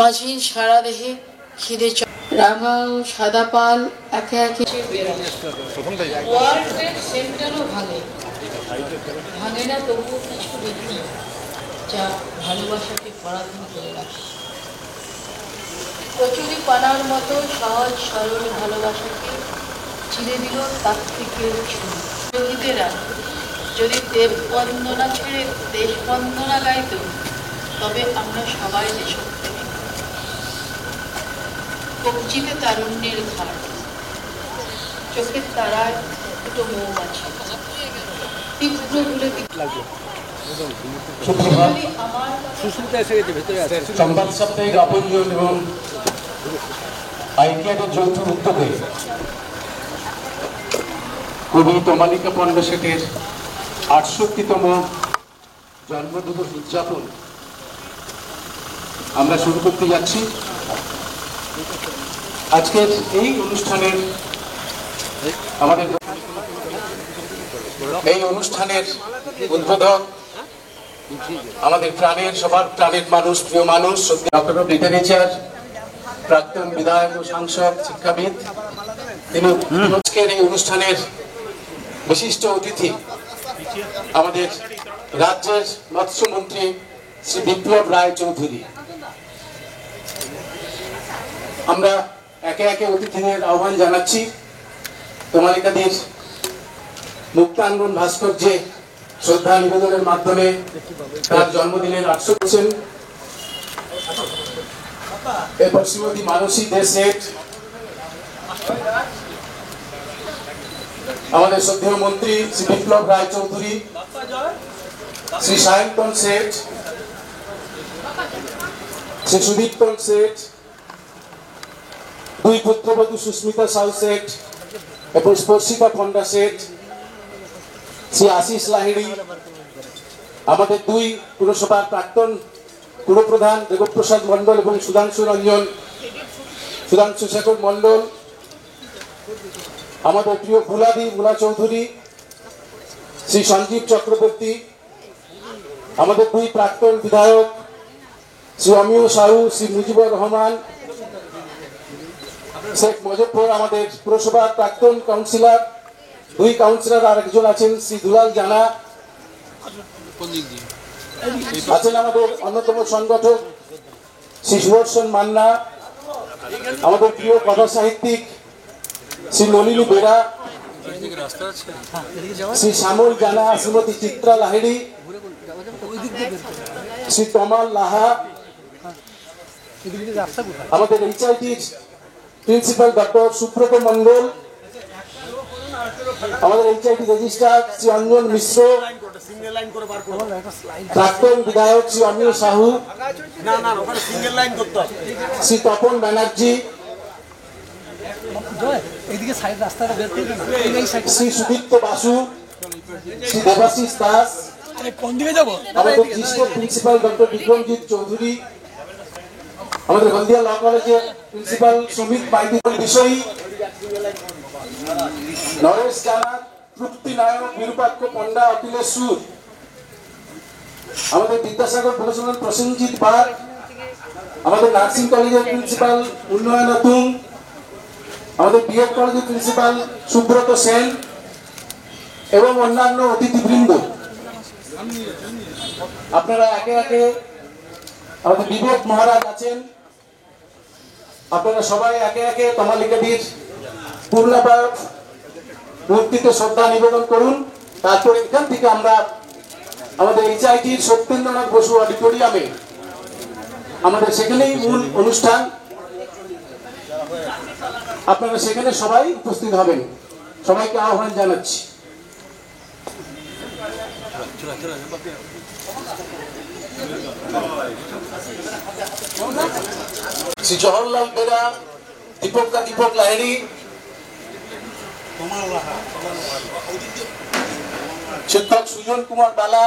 মাঝির সারা দেহে খিদে রাঙা ও সাদা পাল একে একে ওয়ার্ল্ড ট্রেড সেন্টারও ভাঙে না, তবুও কিছু রীতি যা ভালোবাসাকে পরাধীন করে রাখে। কচুরি পানার মতো সহজ সরল ভালোবাসাকে চিরে দিল তাত্ত্বিকের ছুরি। শহীদেরা যদি দেব বন্দনা ছেড়ে দেশ বন্দনা গাইত, তবে আমরা সবাই দেশপ্রেমী। কবজিতে তারুণ্যের ঘাট, চোখের তারায় দুটো মৌমাছি তীব্র হলে সংবাদ সাপ্তাহিক আপনজন এবং আইকিয়াদের যৌথ উদ্যোগে কবি তমালিকা পণ্ডা শেঠের ৬৮তম জন্মদিবস উদযাপন আমরা শুরু করতে যাচ্ছি। আজকের এই অনুষ্ঠানের উদ্বোধক আমাদের প্রাণের সবার প্রাণের মানুষ, প্রিয় মানুষ, ডক্টর অফ লিটারেচার, প্রাক্তন বিধায়ক ও সাংসদ, শিক্ষাবিদ। তিনি আজকের এই অনুষ্ঠানের বিশিষ্ট অতিথি আমাদের রাজ্যের মৎস্যমন্ত্রী শ্রী বিপ্লব রায় চৌধুরী। আমরা একে একে অতিথিদের আহ্বান জানাচ্ছি। তমালিকাদির মুক্তাঙ্গন ভাস্কর্যে শ্রদ্ধা নিবেদনের মাধ্যমে তার জন্মদিনের ৮০০ করছেন। এরপর শ্রীমতী মানসী দে শেঠ, আমাদের শ্রদ্ধেয় মন্ত্রী শ্রী বিপ্লব রায় চৌধুরী, শ্রী সায়ন্তন শেঠ, শ্রী সুদীপ্তন শেঠ, দুই পুত্রবধূ সুস্মিতা সাউ শেঠ এবং স্পর্শিতা পণ্ডা শেঠ, শ্রী আশিস লাহিড়ী, আমাদের দুই পুরসভার প্রাক্তন পুরপ্রধান দেবপ্রসাদ মণ্ডল এবং সুধাংশু শেখর মণ্ডল, আমাদের প্রিয় মুলা চৌধুরী, শ্রী সঞ্জীব চক্রবর্তী, আমাদের দুই প্রাক্তন বিধায়ক শ্রী অমিয় সাহু, শ্রী মুজিবুর রহমান, শেখ মুজফ্ফর, আমাদের পুরসভার প্রাক্তন কাউন্সিলর, দুই কাউন্সিলর আর একজন আছেন শ্রী দুলাল জানা, আছেন আমাদের অন্যতম সংগঠক শ্রী সুদর্শন মান্না, আমাদের প্রিয় কথা সাহিত্যিক শ্রী নলিনী বেরা, শ্রী শ্যামল জানা, শ্রীমতী চিত্রা লাহিড়ী, শ্রী তমাল লাহা, আমাদের এইচআইটির প্রিন্সিপাল ডক্টর সুব্রত মন্ডল, আমাদের এইচআইটি রেজিস্ট্রার শ্রী অঞ্জন মিশ্র, প্রাক্তন বিধায়ক শ্রী অমিয় সাহু, শ্রী তপন ব্যানার্জি, শ্রী সুদীপ্ত বাসু, শ্রী দেবাশিস দাস, আমাদের প্রিন্সিপাল ডক্টর বিক্রমজিৎ চৌধুরী, আমাদের হলদিয়া ল কলেজের প্রিন্সিপাল সুমিত মাইতি বিষয়ী, নরেশ জানা, তৃপ্তি নায়ক, বিরূপাক্ষ পণ্ডা, অখিলেশ সুর, আমাদের বিদ্যাসাগর প্রফেশনাল প্রসেনজিৎ বাগ, আমাদের নার্সিং কলেজের প্রিন্সিপাল উন্নয়ন তুং, আমাদের বিএড কলেজের প্রিন্সিপাল সুব্রত সেন এবং অন্যান্য অতিথিবৃন্দ। আপনারা একে একে, আমাদের বিবেক মহারাজ আছেন, আপনারা সবাই একে একে তমালিকাদির পূর্ণাবয়ব মূর্তিতে শ্রদ্ধা নিবেদন করুন। তারপর এখান থেকে আমরা আমাদের এইচআইটির সত্যেন্দ্রনাথ বসু অডিটোরিয়ামে, আমাদের সেখানেই মূল অনুষ্ঠান, আপনারা সেখানে সবাই উপস্থিত হবেন। সবাইকে আহ্বান জানাচ্ছি। শ্রী জওহরলাল বেরা, দীপক লাহিড়ী, শিক্ষক সুজন কুমার বালা,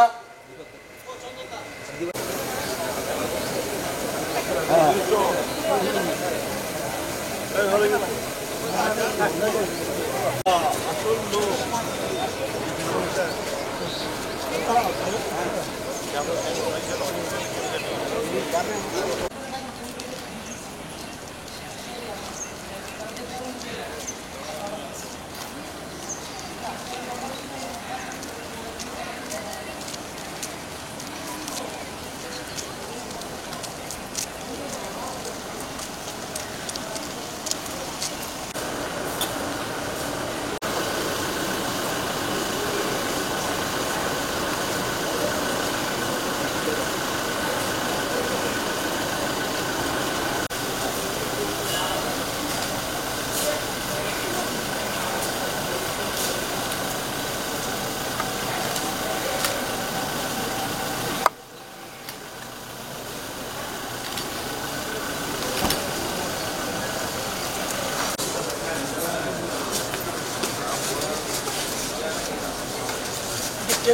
সবাই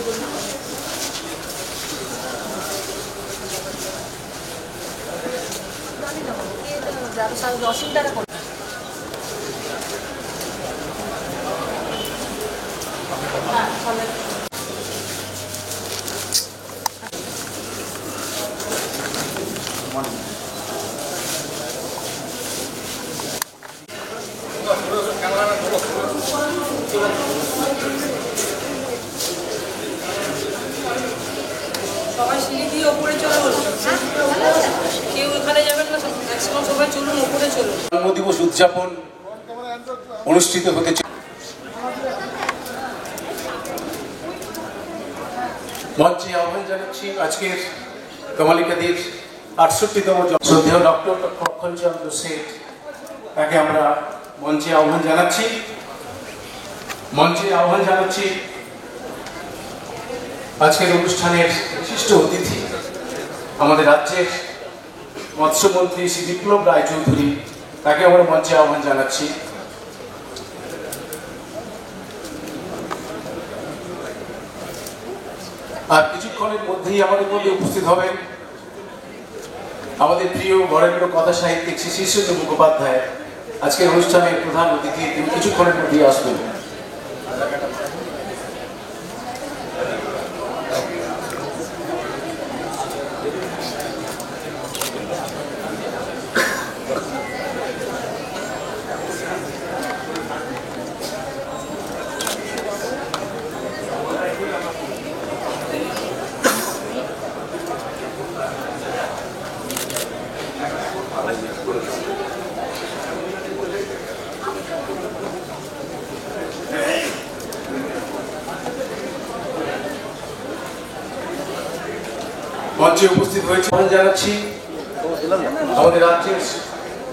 সিঁড়ি দিয়ে ওপরে চলুন, কেউ এখানে যাবেন না, ম্যাক্সিমাম সবাই চলুন ওপরে চলুন। জন্মদিবস উদযাপন অনুষ্ঠিত হতে মঞ্চে আহ্বান জানাচ্ছি আজকের কমলিকাদির ৬৮তম শ্রদ্ধেয় ডক্টর লক্ষণচন্দ্র শেঠ, তাকে আমরা মঞ্চে আহ্বান জানাচ্ছি। আজকের অনুষ্ঠানের বিশিষ্ট অতিথি আমাদের রাজ্যের মৎস্যমন্ত্রী শ্রী বিপ্লব রায়চৌধুরী, তাকে আমরা মঞ্চে আহ্বান জানাচ্ছি। আর কিছুক্ষণের মধ্যেই আমাদের মধ্যে উপস্থিত হবেন আমাদের প্রিয় বরেণ্য কথা সাহিত্যিক শ্রী শীর্ষেন্দু মুখোপাধ্যায়। আজকের অনুষ্ঠানের প্রধান অতিথি, তিনি কিছুক্ষণের মধ্যেই আসবেন। মঞ্চে উপস্থিত হয়েছে জানাচ্ছি আমাদের রাজ্যের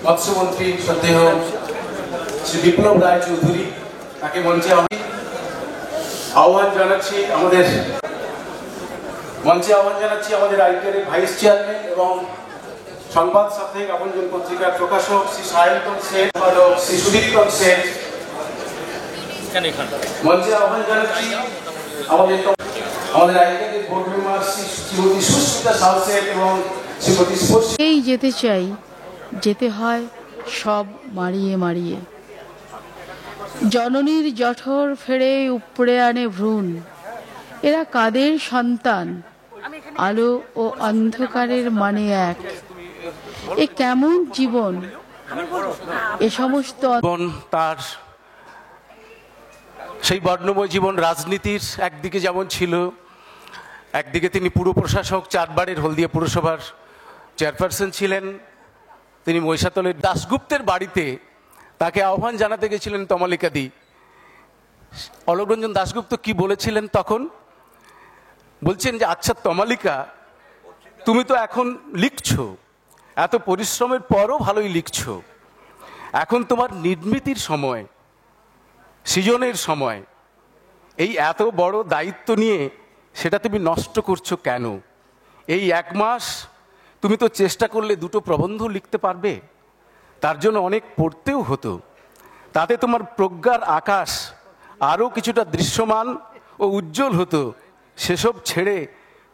মৎস্যমন্ত্রী শ্রদ্ধেয় শ্রী বিপ্লব রায়চৌধুরী, তাকে মঞ্চে আহ্বান জানাচ্ছি। আমাদের আইপিএলের ভাইস চেয়ারম্যান এবং সংবাদ সাপ্তাহিক আপনজন পত্রিকার প্রকাশক শ্রী সায়ন্তন সেন, সম্পাদক শ্রী সুদীপ্তন সেন, মঞ্চে আহ্বান জানাচ্ছি আমাদের আইপিএলের বোর্ড মেম্বার শ্রীমতী সুস্মিতা সাউ সেন এবং শ্রীমতী স্পর্শী। এই যেতে চাই, যেতে হয় সব মারিয়ে মারিয়ে, জননীর জঠর ফেড়ে উপড়ে আনে ভ্রূণ। এরা কাদের সন্তান, আলো ও অন্ধকারের মানে এক। এ কেমন জীবন, এ সমস্ত তার সেই বর্ণময় জীবন রাজনীতির একদিকে যেমন ছিল, একদিকে তিনি পুর প্রশাসক, 4 বারের হলদিয়া পুরসভার চেয়ারপারসন ছিলেন। তিনি মহিষাতলের দাশগুপ্তের বাড়িতে তাকে আহ্বান জানাতে গেছিলেন তমালিকাদি। অলোকরঞ্জন দাশগুপ্ত কি বলেছিলেন তখন? বলছেন যে, আচ্ছা তমালিকা, তুমি তো এখন লিখছো, এত পরিশ্রমের পরও ভালোই লিখছো, এখন তোমার নির্মিতির সময়, সৃজনের সময়, এই এত বড় দায়িত্ব নিয়ে সেটা তুমি নষ্ট করছো কেন? এই 1 মাস তুমি তো চেষ্টা করলে 2টো প্রবন্ধ লিখতে পারবে, তার জন্য অনেক পড়তেও হতো, তাতে তোমার প্রজ্ঞার আকাশ আরও কিছুটা দৃশ্যমান ও উজ্জ্বল হতো। সেসব ছেড়ে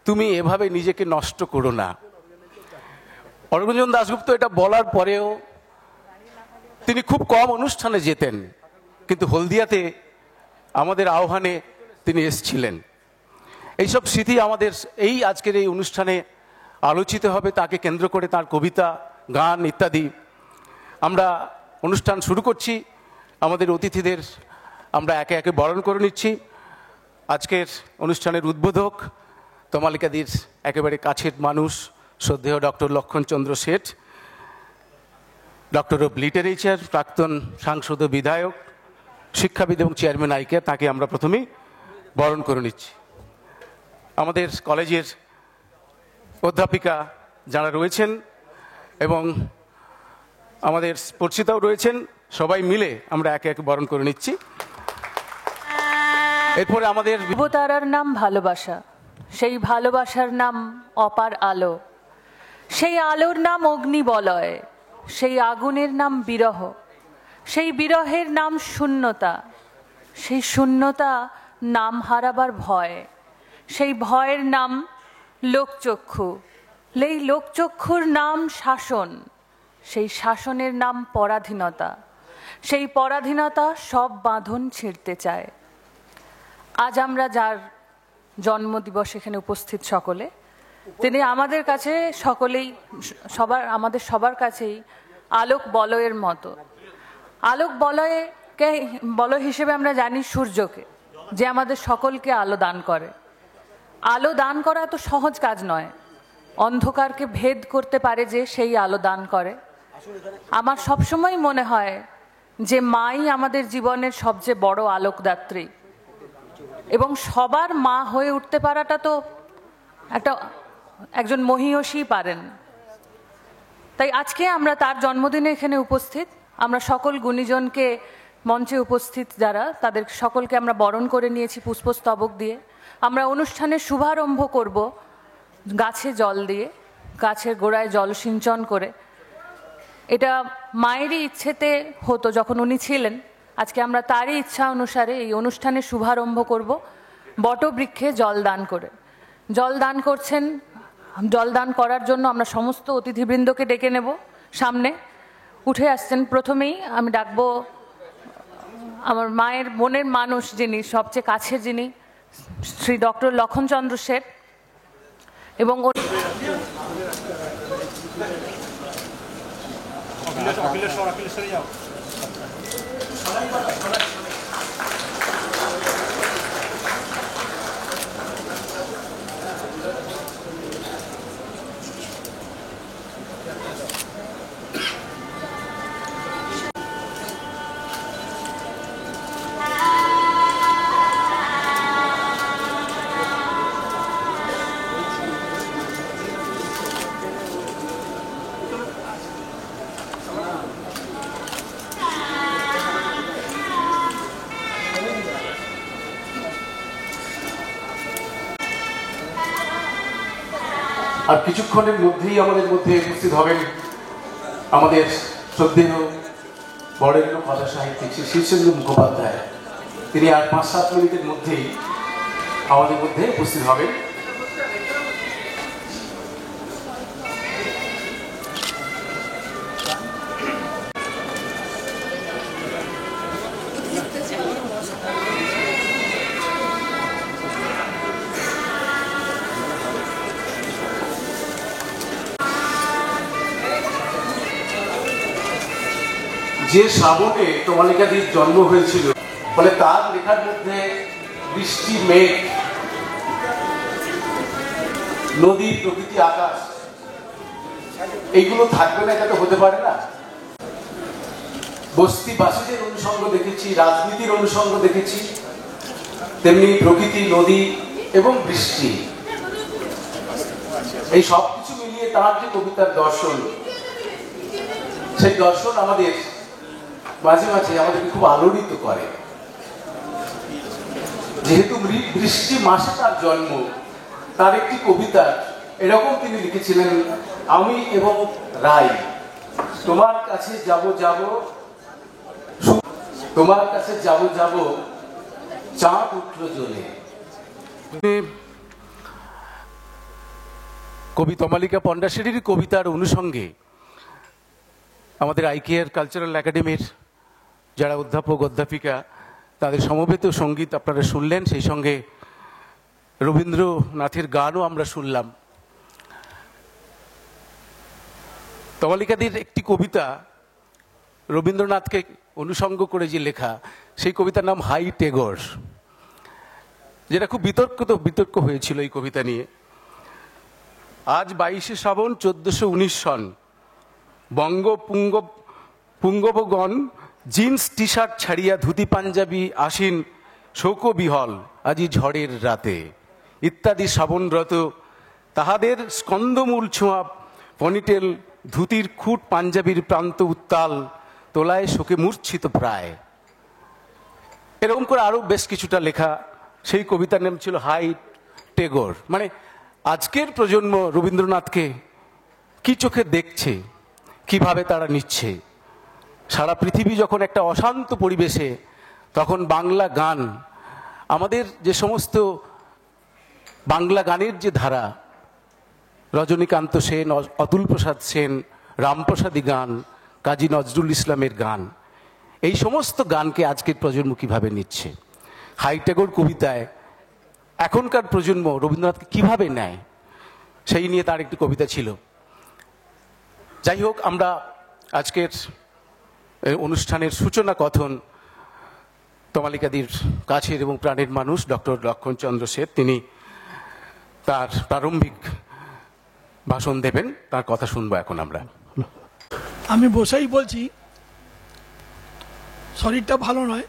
তুমি এভাবে নিজেকে নষ্ট করো না। অলোকরঞ্জন দাশগুপ্ত এটা বলার পরেও তিনি খুব কম অনুষ্ঠানে যেতেন, কিন্তু হলদিয়াতে আমাদের আহ্বানে তিনি এসেছিলেন। এইসব স্মৃতি আমাদের এই আজকের এই অনুষ্ঠানে আলোচিত হবে, তাকে কেন্দ্র করে তার কবিতা, গান ইত্যাদি। আমরা অনুষ্ঠান শুরু করছি। আমাদের অতিথিদের আমরা একে একে বরণ করে নিচ্ছি। আজকের অনুষ্ঠানের উদ্বোধক তমালিকাদির একেবারে কাছের মানুষ, শ্রদ্ধেয় doctor Lakshmanchandra Seth, doctor of literature, প্রাক্তন সাংসদ ও বিধায়ক, শিক্ষাবিদ এবং চেয়ারম্যান আইকে, তাকে আমরা প্রথমেই বরণ করে নিচ্ছি। আমাদের কলেজের অধ্যাপিকা যারা রয়েছেন এবং আমাদের স্পর্শিতাও রয়েছেন, সবাই মিলে আমরা একে একে বরণ করে নিচ্ছি। এরপরে আমাদের তারার নাম ভালোবাসা, সেই ভালোবাসার নাম অপার আলো, সেই আলোর নাম অগ্নিবলয়, সেই আগুনের নাম বিরহ, সেই বিরহের নাম শূন্যতা, সেই শূন্যতা নাম হারাবার ভয়, সেই ভয়ের নাম লোকচক্ষু, এই লোকচক্ষুর নাম শাসন, সেই শাসনের নাম পরাধীনতা, সেই পরাধীনতা সব বাঁধন ছিঁড়তে চায়। আজ আমরা যার জন্মদিবস এখানে উপস্থিত সকলে, তিনি আমাদের কাছে সকলেই আমাদের সবার কাছেই আলোক বলয়ের মতো। আলোক বলয় হিসেবে আমরা জানি সূর্যকে, যে আমাদের সকলকে আলো দান করে। আলো দান করা তো সহজ কাজ নয়, অন্ধকারকে ভেদ করতে পারে যে সেই আলো দান করে। আমার সবসময় মনে হয় যে মাই আমাদের জীবনের সবচেয়ে বড় আলোকদাত্রী, এবং সবার মা হয়ে উঠতে পারাটা তো একজন মহিষী পারেন। তাই আজকে আমরা তার জন্মদিনে এখানে উপস্থিত, আমরা সকল গুণীজনকে মঞ্চে উপস্থিত যারা, তাদের সকলকে আমরা বরণ করে নিয়েছি পুষ্পস্তবক দিয়ে। আমরা অনুষ্ঠানের শুভারম্ভ করব গাছে জল দিয়ে, গাছের গোড়ায় জল সিঞ্চন করে। এটা মায়েরই ইচ্ছেতে হতো যখন উনি ছিলেন। আজকে আমরা তারই ইচ্ছা অনুসারে এই অনুষ্ঠানের শুভারম্ভ করব বটবৃক্ষে জল দান করে। জল দান করছেন, জল দান করার জন্য আমরা সমস্ত অতিথিবৃন্দকে ডেকে নেব। সামনে উঠে আসছেন, প্রথমেই আমি ডাকবো আমার মায়ের মনের মানুষ, যিনি সবচেয়ে কাছের, যিনি শ্রী ডক্টর লক্ষণচন্দ্র শেঠ, এবং আর কিছুক্ষণের মধ্যেই আমাদের মধ্যে উপস্থিত হবেন আমাদের শ্রদ্ধেয় বরেণ্য ভাষা সাহিত্যিক শ্রী শীর্ষেন্দু মুখোপাধ্যায়। তিনি আর 5-7 মিনিটের মধ্যেই আমাদের মধ্যে উপস্থিত হবেন। যে শ্রাবণে তমালিকাদির জন্ম হয়েছিল, ফলে তার লেখার মধ্যে বৃষ্টি, মেঘ, নদী, প্রকৃতি, আকাশ, এইগুলো থাকবে না, এটা তো হতে পারে না। বস্তিবাসীদের অনুষঙ্গ দেখেছি, রাজনীতির অনুষঙ্গ দেখেছি, তেমনি প্রকৃতি, নদী এবং বৃষ্টি, এই সব কিছু মিলিয়ে তার যে কবিতার দর্শন, সেই দর্শন আমাদের মাঝে মাঝে আমাদেরকে খুব আলোড়িত করে। যেহেতু বৃষ্টি মাসে তার জন্ম, তার একটি কবিতা এরকম তিনি লিখেছিলেন, আমি এবং রাই তোমার কাছে যাব যাব, তোমার কাছে যাব যাব, চাঁদ উঠল জ্বলে। কবি তমালিকা পণ্ডাশেরির কবিতার অনুষঙ্গে আমাদের আইকেআর কালচারাল একাডেমির যারা অধ্যাপক অধ্যাপিকা, তাদের সমবেত সঙ্গীত আপনারা শুনলেন, সেই সঙ্গে রবীন্দ্রনাথের গানও আমরা শুনলাম। তমালিকাদির একটি কবিতা রবীন্দ্রনাথকে অনুষঙ্গ করে যে লেখা, সেই কবিতার নাম হাই টেগর, যেটা খুব বিতর্ক হয়েছিল এই কবিতা নিয়ে। আজ 22শে শ্রাবণ 1419 সন, পুঙ্গবগণ জিন্স টি শার্ট ছাড়িয়া ধুতি পাঞ্জাবি আসিন শোকবিহল আজি ঝড়ের রাতে ইত্যাদি শ্রাবণরত, তাহাদের স্কন্দমূল ছোঁয়া পনিটেল, ধুতির খুঁট পাঞ্জাবির প্রান্ত উত্তাল, তোলায় শোকে মূর্ছিত প্রায়। এরকম করে আরো বেশ কিছুটা লেখা। সেই কবিতার নাম ছিল হাই টেগর। মানে আজকের প্রজন্ম রবীন্দ্রনাথকে কি চোখে দেখছে, কিভাবে তারা নিচ্ছে। সারা পৃথিবী যখন একটা অশান্ত পরিবেশে, তখন বাংলা গান আমাদের যে সমস্ত বাংলা গানের যে ধারা, রজনীকান্ত সেন, অতুল প্রসাদ সেন, রামপ্রসাদী গান, কাজী নজরুল ইসলামের গান, এই সমস্ত গানকে আজকের প্রজন্ম কীভাবে নিচ্ছে, হাইটেগর কবিতায় এখনকার প্রজন্ম রবীন্দ্রনাথকে কিভাবে নেয়, সেই নিয়ে তার একটি কবিতা ছিল। যাই হোক, আমরা আজকের অনুষ্ঠানের সূচনা কথন তমালিকাদির কাছের এবং প্রাণের মানুষ ডক্টর লক্ষণচন্দ্র সেন, তিনি তার প্রারম্ভিক ভাষণ দেবেন, তার কথা শুনবো এখন আমরা। আমি বসেই বলছি, শরীরটা ভালো নয়।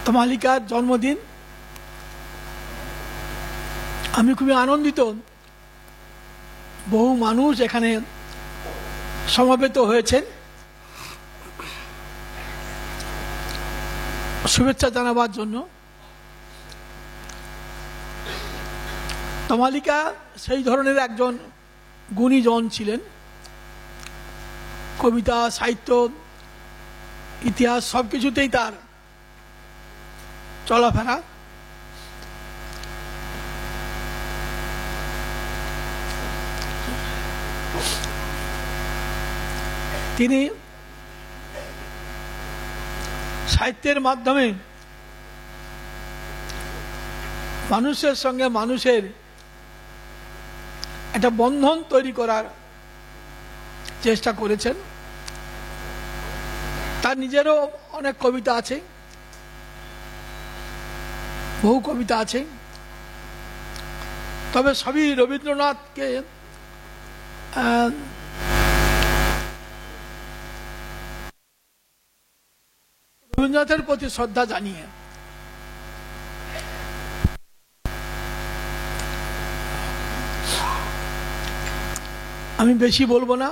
তমালিকার জন্মদিন, আমি খুবই আনন্দিত। বহু মানুষ এখানে সমবেত হয়েছেন শুভেচ্ছা জানাবার জন্য। তমালিকা সেই ধরনের একজন গুণীজন ছিলেন। কবিতা, সাহিত্য, ইতিহাস সব কিছুতেই তার চলাফেরা। তিনি সাহিত্যের মাধ্যমে মানুষের সঙ্গে মানুষের একটা বন্ধন তৈরি করার চেষ্টা করেছেন। তার নিজেরও অনেক কবিতা আছে, বহু কবিতা আছে, তবে সবই রবীন্দ্রনাথকে রবীন্দ্রনাথের প্রতি শ্রদ্ধা জানিয়ে। আমি বেশি বলবো না।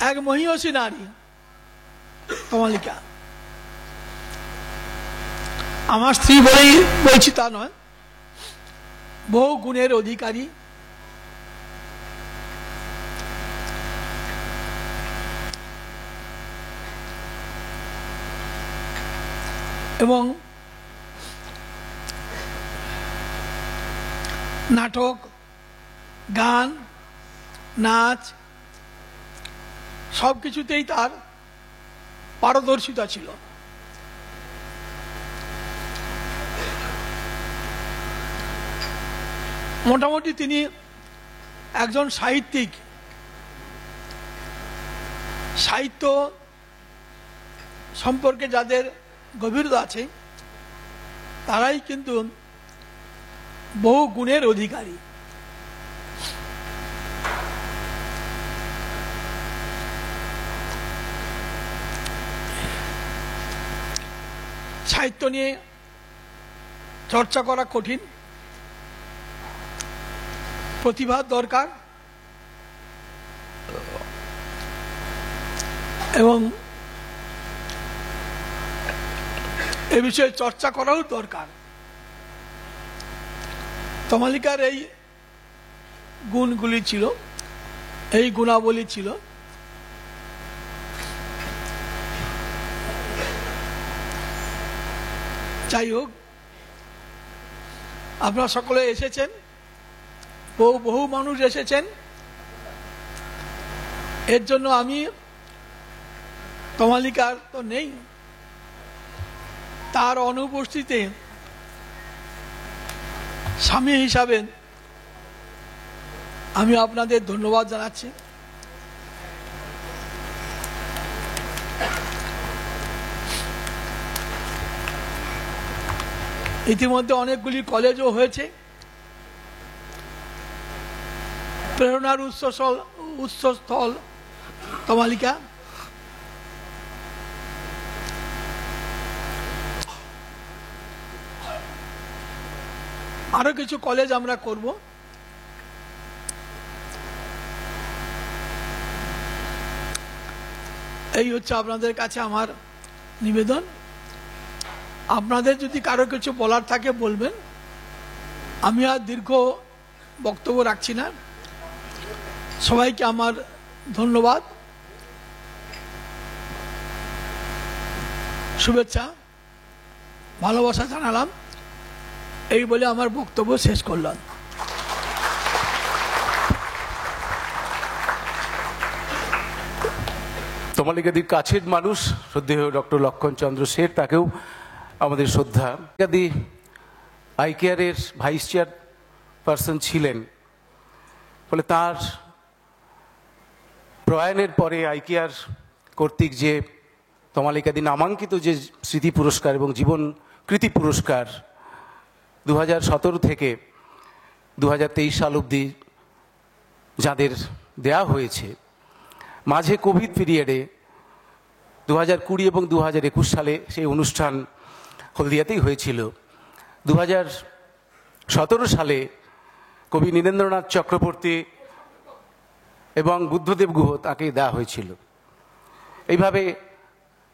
এক মহীয়সী নারী তমালিকা। আমার স্ত্রী বলেই বলছি তা নয়, বহু গুণের অধিকারী। এবং নাটক, গান, নাচ সব কিছুতেই তার পারদর্শিতা ছিল। মোটামুটি তিনি একজন সাহিত্যিক। সাহিত্য সম্পর্কে যাদের গভীরতা আছে তারাই কিন্তু বহু গুণের অধিকারী। সাহিত্য নিয়ে চর্চা করা কঠিন, প্রতিভার দরকার এবং এ বিষয়ে চর্চা করাও দরকার। তমালিকার এই গুণগুলি ছিল, এই গুণাবলী ছিল। যাই হোক, আপনারা সকলে এসেছেন, বহু মানুষ এসেছেন। এর জন্য আমি তমালিকার তো নেই, তার অনুপস্থিতিতে স্বামী হিসাবে আমি আপনাদের ধন্যবাদ জানাচ্ছি। ইতিমধ্যে অনেকগুলি কলেজও হয়েছে। প্রেরণার উৎসস্থল তমালিকা। আরো কিছু কলেজ আমরা করব। এই হচ্ছে আপনাদের কাছে আমার নিবেদন। আপনাদের যদি কারো কিছু বলার থাকে বলবেন। আমি আর দীর্ঘ বক্তব্য রাখছি না। সবাইকে আমার ধন্যবাদ। শুভেচ্ছা ভালোবাসা জানালাম, এই বলে আমার বক্তব্য শেষ করলাম। তমালিকাদির কাছের মানুষ শ্রদ্ধেয় ডক্টর লক্ষণ চন্দ্র শেঠ, তাকেও আমাদের শ্রদ্ধা। তমালিকাদি আইকেয়ারের ভাইস চেয়ারপারসন ছিলেন, ফলে তার প্রয়াণের পরে আইকেয়ার কর্তৃক যে তমালিকাদি নামাঙ্কিত যে স্মৃতি পুরস্কার এবং জীবন কৃতি পুরস্কার 2017 থেকে 2023 সাল অবধি যাদের দেয়া হয়েছে, মাঝে কোভিড পিরিয়ডে 2020 এবং 2021 সালে সেই অনুষ্ঠান হলদিয়াতেই হয়েছিল। 2017 সালে কবি নীরেন্দ্রনাথ চক্রবর্তী এবং বুদ্ধদেব গুহ তাকে দেওয়া হয়েছিল। এইভাবে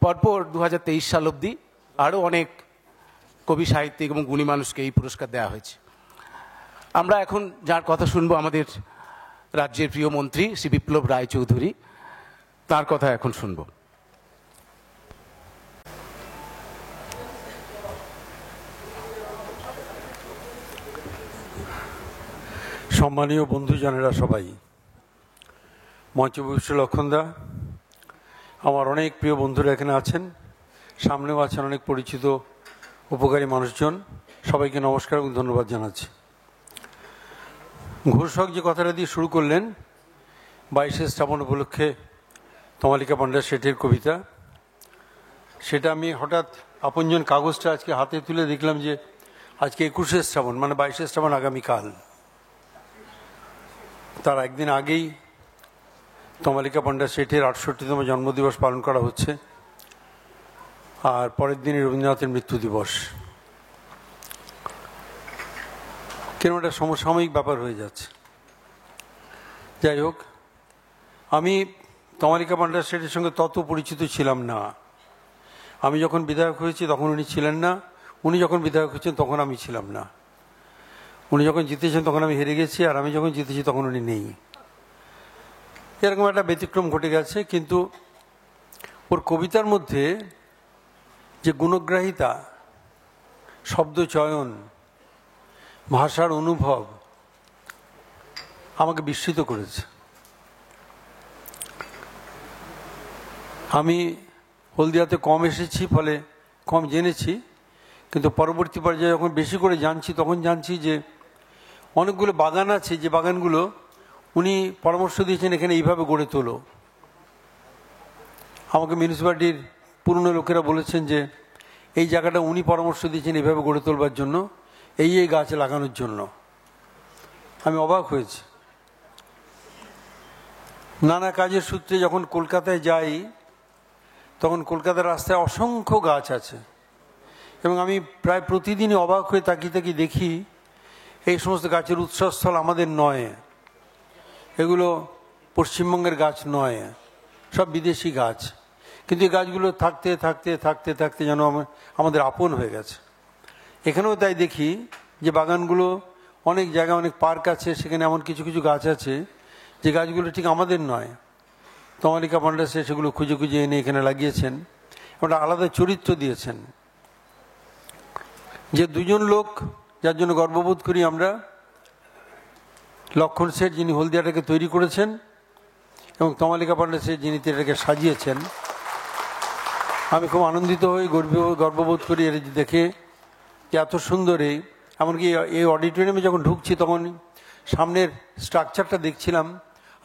পরপর 2023 সাল অবধি আরও অনেক কবি সাহিত্যিক এবং গুণী মানুষকে এই পুরস্কার দেওয়া হয়েছে। আমরা এখন যার কথা শুনবো আমাদের রাজ্যের প্রিয় মন্ত্রী শ্রী বিপ্লব রায়চৌধুরী, তার কথা এখন শুনব। সম্মানীয় বন্ধুজনেরা সবাই, মঞ্চবিষ্ট লক্ষণদা, আমার অনেক প্রিয় বন্ধুরা এখানে আছেন, সামনেও আছেন অনেক পরিচিত উপকারী মানুষজন, সবাইকে নমস্কার এবং ধন্যবাদ জানাচ্ছি। ঘোষক যে কথাটা দিয়ে শুরু করলেন, 22শে শ্রাবণ উপলক্ষে তমালিকা পান্ডা শেঠের কবিতা, সেটা আমি হঠাৎ আপনজন কাগজটা আজকে হাতে তুলে দেখলাম যে আজকে 21শে শ্রাবণ, মানে 22শে শ্রাবণ আগামীকাল। তার একদিন আগেই তমালিকা পান্ডা শেঠের 68তম জন্মদিবস পালন করা হচ্ছে, আর পরের দিনই রবীন্দ্রনাথের মৃত্যু দিবস। কেন একটা সমসাময়িক ব্যাপার হয়ে যাচ্ছে। যাই হোক, আমি তমালিকা পান্ডা শেঠের সঙ্গে তত পরিচিত ছিলাম না। আমি যখন বিধায়ক হয়েছি তখন উনি ছিলেন না, উনি যখন বিধায়ক হয়েছেন তখন আমি ছিলাম না। উনি যখন জিতেছেন তখন আমি হেরে গেছি, আর আমি যখন জিতেছি তখন উনি নেই। এরকম একটা ব্যতিক্রম ঘটে গেছে। কিন্তু ওর কবিতার মধ্যে যে গুণগ্রাহিতা, শব্দ চয়ন, ভাষার অনুভব আমাকে বিস্মিত করেছে। আমি হলদিয়াতে কম এসেছি, ফলে কম জেনেছি, কিন্তু পরবর্তী পর্যায়ে যখন বেশি করে জানছি তখন জানছি যে অনেকগুলো বাগান আছে, যে বাগানগুলো উনি পরামর্শ দিয়েছেন এখানে এইভাবে গড়ে তোলো। আমাকে মিউনিসিপ্যালিটির পুরনো লোকেরা বলেছেন যে এই জায়গাটা উনি পরামর্শ দিয়েছেন এইভাবে গড়ে তোলবার জন্য, এই গাছ লাগানোর জন্য। আমি অবাক হয়েছি। নানা কাজের সূত্রে যখন কলকাতায় যাই তখন কলকাতার রাস্তায় অসংখ্য গাছ আছে, এবং আমি প্রায় প্রতিদিনই অবাক হয়ে তাকিয়ে তাকিয়ে দেখি এই সমস্ত গাছের উৎসস্থল আমাদের নয়, এগুলো পশ্চিমবঙ্গের গাছ নয়, সব বিদেশি গাছ। কিন্তু এই গাছগুলো থাকতে থাকতে থাকতে থাকতে যেন আমাদের আপন হয়ে গেছে। এখানেও তাই দেখি যে বাগানগুলো, অনেক জায়গায় অনেক পার্ক আছে, সেখানে এমন কিছু কিছু গাছ আছে যে গাছগুলো ঠিক আমাদের নয়। তমালিকা পান্ডা শেঠ সেগুলো খুঁজে খুঁজে এনে এখানে লাগিয়েছেন, একটা আলাদা চরিত্র দিয়েছেন। যে দুজন লোক যার জন্য গর্ববোধ করি আমরা, লক্ষণ শেঠ যিনি হলদিয়াটাকে তৈরি করেছেন, এবং তমালিকা পান্ডা শেঠ যিনি এটাকে সাজিয়েছেন। আমি খুব আনন্দিত হই, গর্ববোধ করি এর দেখে যে এত সুন্দর। এমনকি এই অডিটোরিয়ামে যখন ঢুকছি তখন সামনের স্ট্রাকচারটা দেখছিলাম,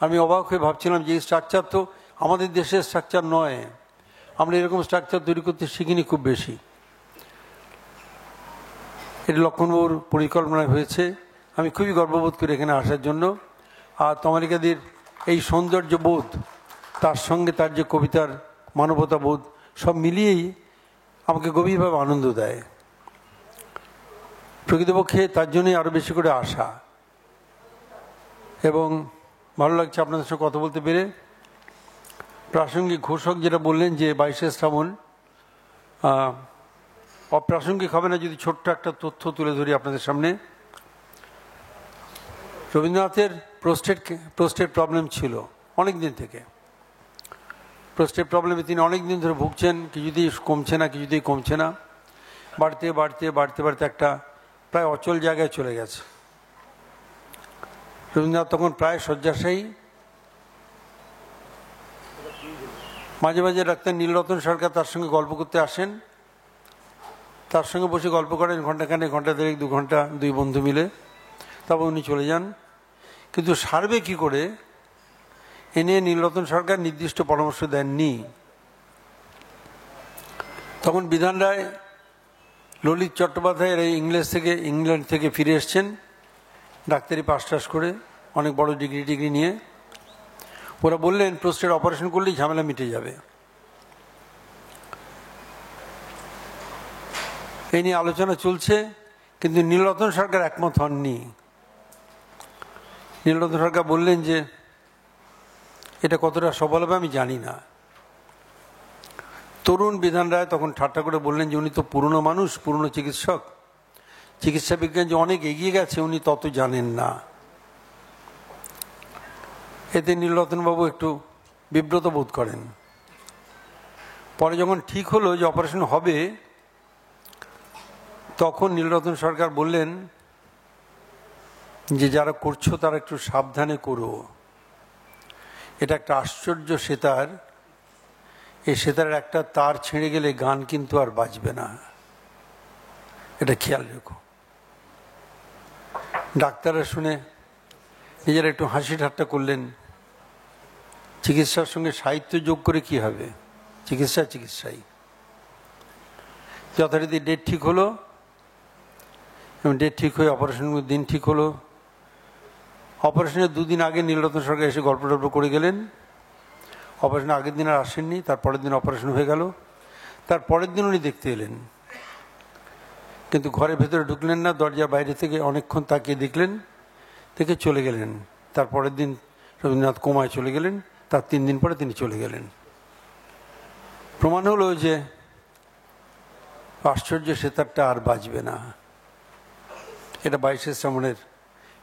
আমি অবাক হয়ে ভাবছিলাম যে এই স্ট্রাকচার তো আমাদের দেশের স্ট্রাকচার নয়, আমরা এরকম স্ট্রাকচার তৈরি করতে শিখিনি খুব বেশি। এটা লক্ষণবাবুর পরিকল্পনায় হয়েছে। আমি খুবই গর্ববোধ করি এখানে আসার জন্য। আর তমালিকাদের এই সৌন্দর্য বোধ, তার সঙ্গে তার যে কবিতার মানবতা বোধ, সব মিলিয়েই আমাকে গভীরভাবে আনন্দ দেয়। প্রকৃতপক্ষে তার জন্যই আরও বেশি করে আসা, এবং ভালো লাগছে আপনাদের সঙ্গে কথা বলতে পেরে। প্রাসঙ্গিক ঘোষক যেটা বললেন যে 22শে শ্রাবণ, অপ্রাসঙ্গিক হবে না যদি ছোট্ট একটা তথ্য তুলে ধরি আপনাদের সামনে। রবীন্দ্রনাথের প্রোস্টেট প্রবলেম ছিল অনেক দিন থেকে, প্রোস্টেট প্রবলেমে তিনি অনেক দিন ধরে ভুগছেন, কিছুতেই কমছে না, বাড়তে বাড়তে বাড়তে বাড়তে একটা প্রায় অচল জায়গায় চলে গেছে। রবীন্দ্রনাথ তখন প্রায় শয্যাশায়ী। মাঝে মাঝে ডাক্তার নীলরতন সরকার তার সঙ্গে গল্প করতে আসেন, তার সঙ্গে বসে গল্প করেন ঘন্টাখানেক, ঘন্টা দেড়েক, 2 ঘন্টা, 2 বন্ধু মিলে, তারপর উনি চলে যান। কিন্তু সারবে কি করে এ নিয়ে নীলরতন সরকার নির্দিষ্ট পরামর্শ দেননি। তখন বিধান রায়, ললিত চট্টোপাধ্যায় এরা ইংল্যান্ড থেকে ফিরে এসছেন ডাক্তারি পাস টাস করে, অনেক বড় ডিগ্রি নিয়ে। ওরা বললেন প্রোস্টেট অপারেশন করলেই ঝামেলা মিটে যাবে। এই নিয়ে আলোচনা চলছে, কিন্তু নীলরতন সরকার একমত হননি। নীলরতন সরকার বললেন যে এটা কতটা সফল হবে আমি জানি না। তরুণ বিধান রায় তখন ঠাট্টা করে বললেন যে উনি তো পুরনো মানুষ, পুরনো চিকিৎসক, চিকিৎসা বিজ্ঞান যে অনেক এগিয়ে গেছে উনি তত জানেন না। এতে নীলরতনবাবু একটু বিব্রত বোধ করেন। পরে যখন ঠিক হলো যে অপারেশন হবে, তখন নীলরতন সরকার বললেন যে যারা করছো তারা একটু সাবধানে করো, এটা একটা আশ্চর্য সেতার, এই সেতারের একটা তার ছিঁড়ে গেলে গান কিন্তু আর বাজবে না, এটা খেয়াল রেখো। ডাক্তাররা শুনে নিজেরা একটু হাসি ঠাট্টা করলেন। চিকিৎসার সঙ্গে সাহিত্য যোগ করে কি হবে, চিকিৎসাই। যথারীতি ডেট ঠিক হলো, এবং ডেট ঠিক হয়ে অপারেশনের দিন ঠিক হলো। অপারেশনের 2 দিন আগে নীলরতন সরকার এসে গল্প টল্প করে গেলেন। অপারেশনের আগের দিন আর আসেননি, তারপরের দিন অপারেশন হয়ে গেল। তারপরের দিন উনি দেখতে এলেন, কিন্তু ঘরের ভেতরে ঢুকলেন না, দরজার বাইরে থেকে অনেকক্ষণ তাকিয়ে দেখলেন, দেখে চলে গেলেন। তারপরের দিন রবীন্দ্রনাথ কোমায় চলে গেলেন, তার 3 দিন পরে তিনি চলে গেলেন। প্রমাণ হলো যে আশ্চর্য সেতারটা আর বাজবে না। এটা 22শে শ্রাবণের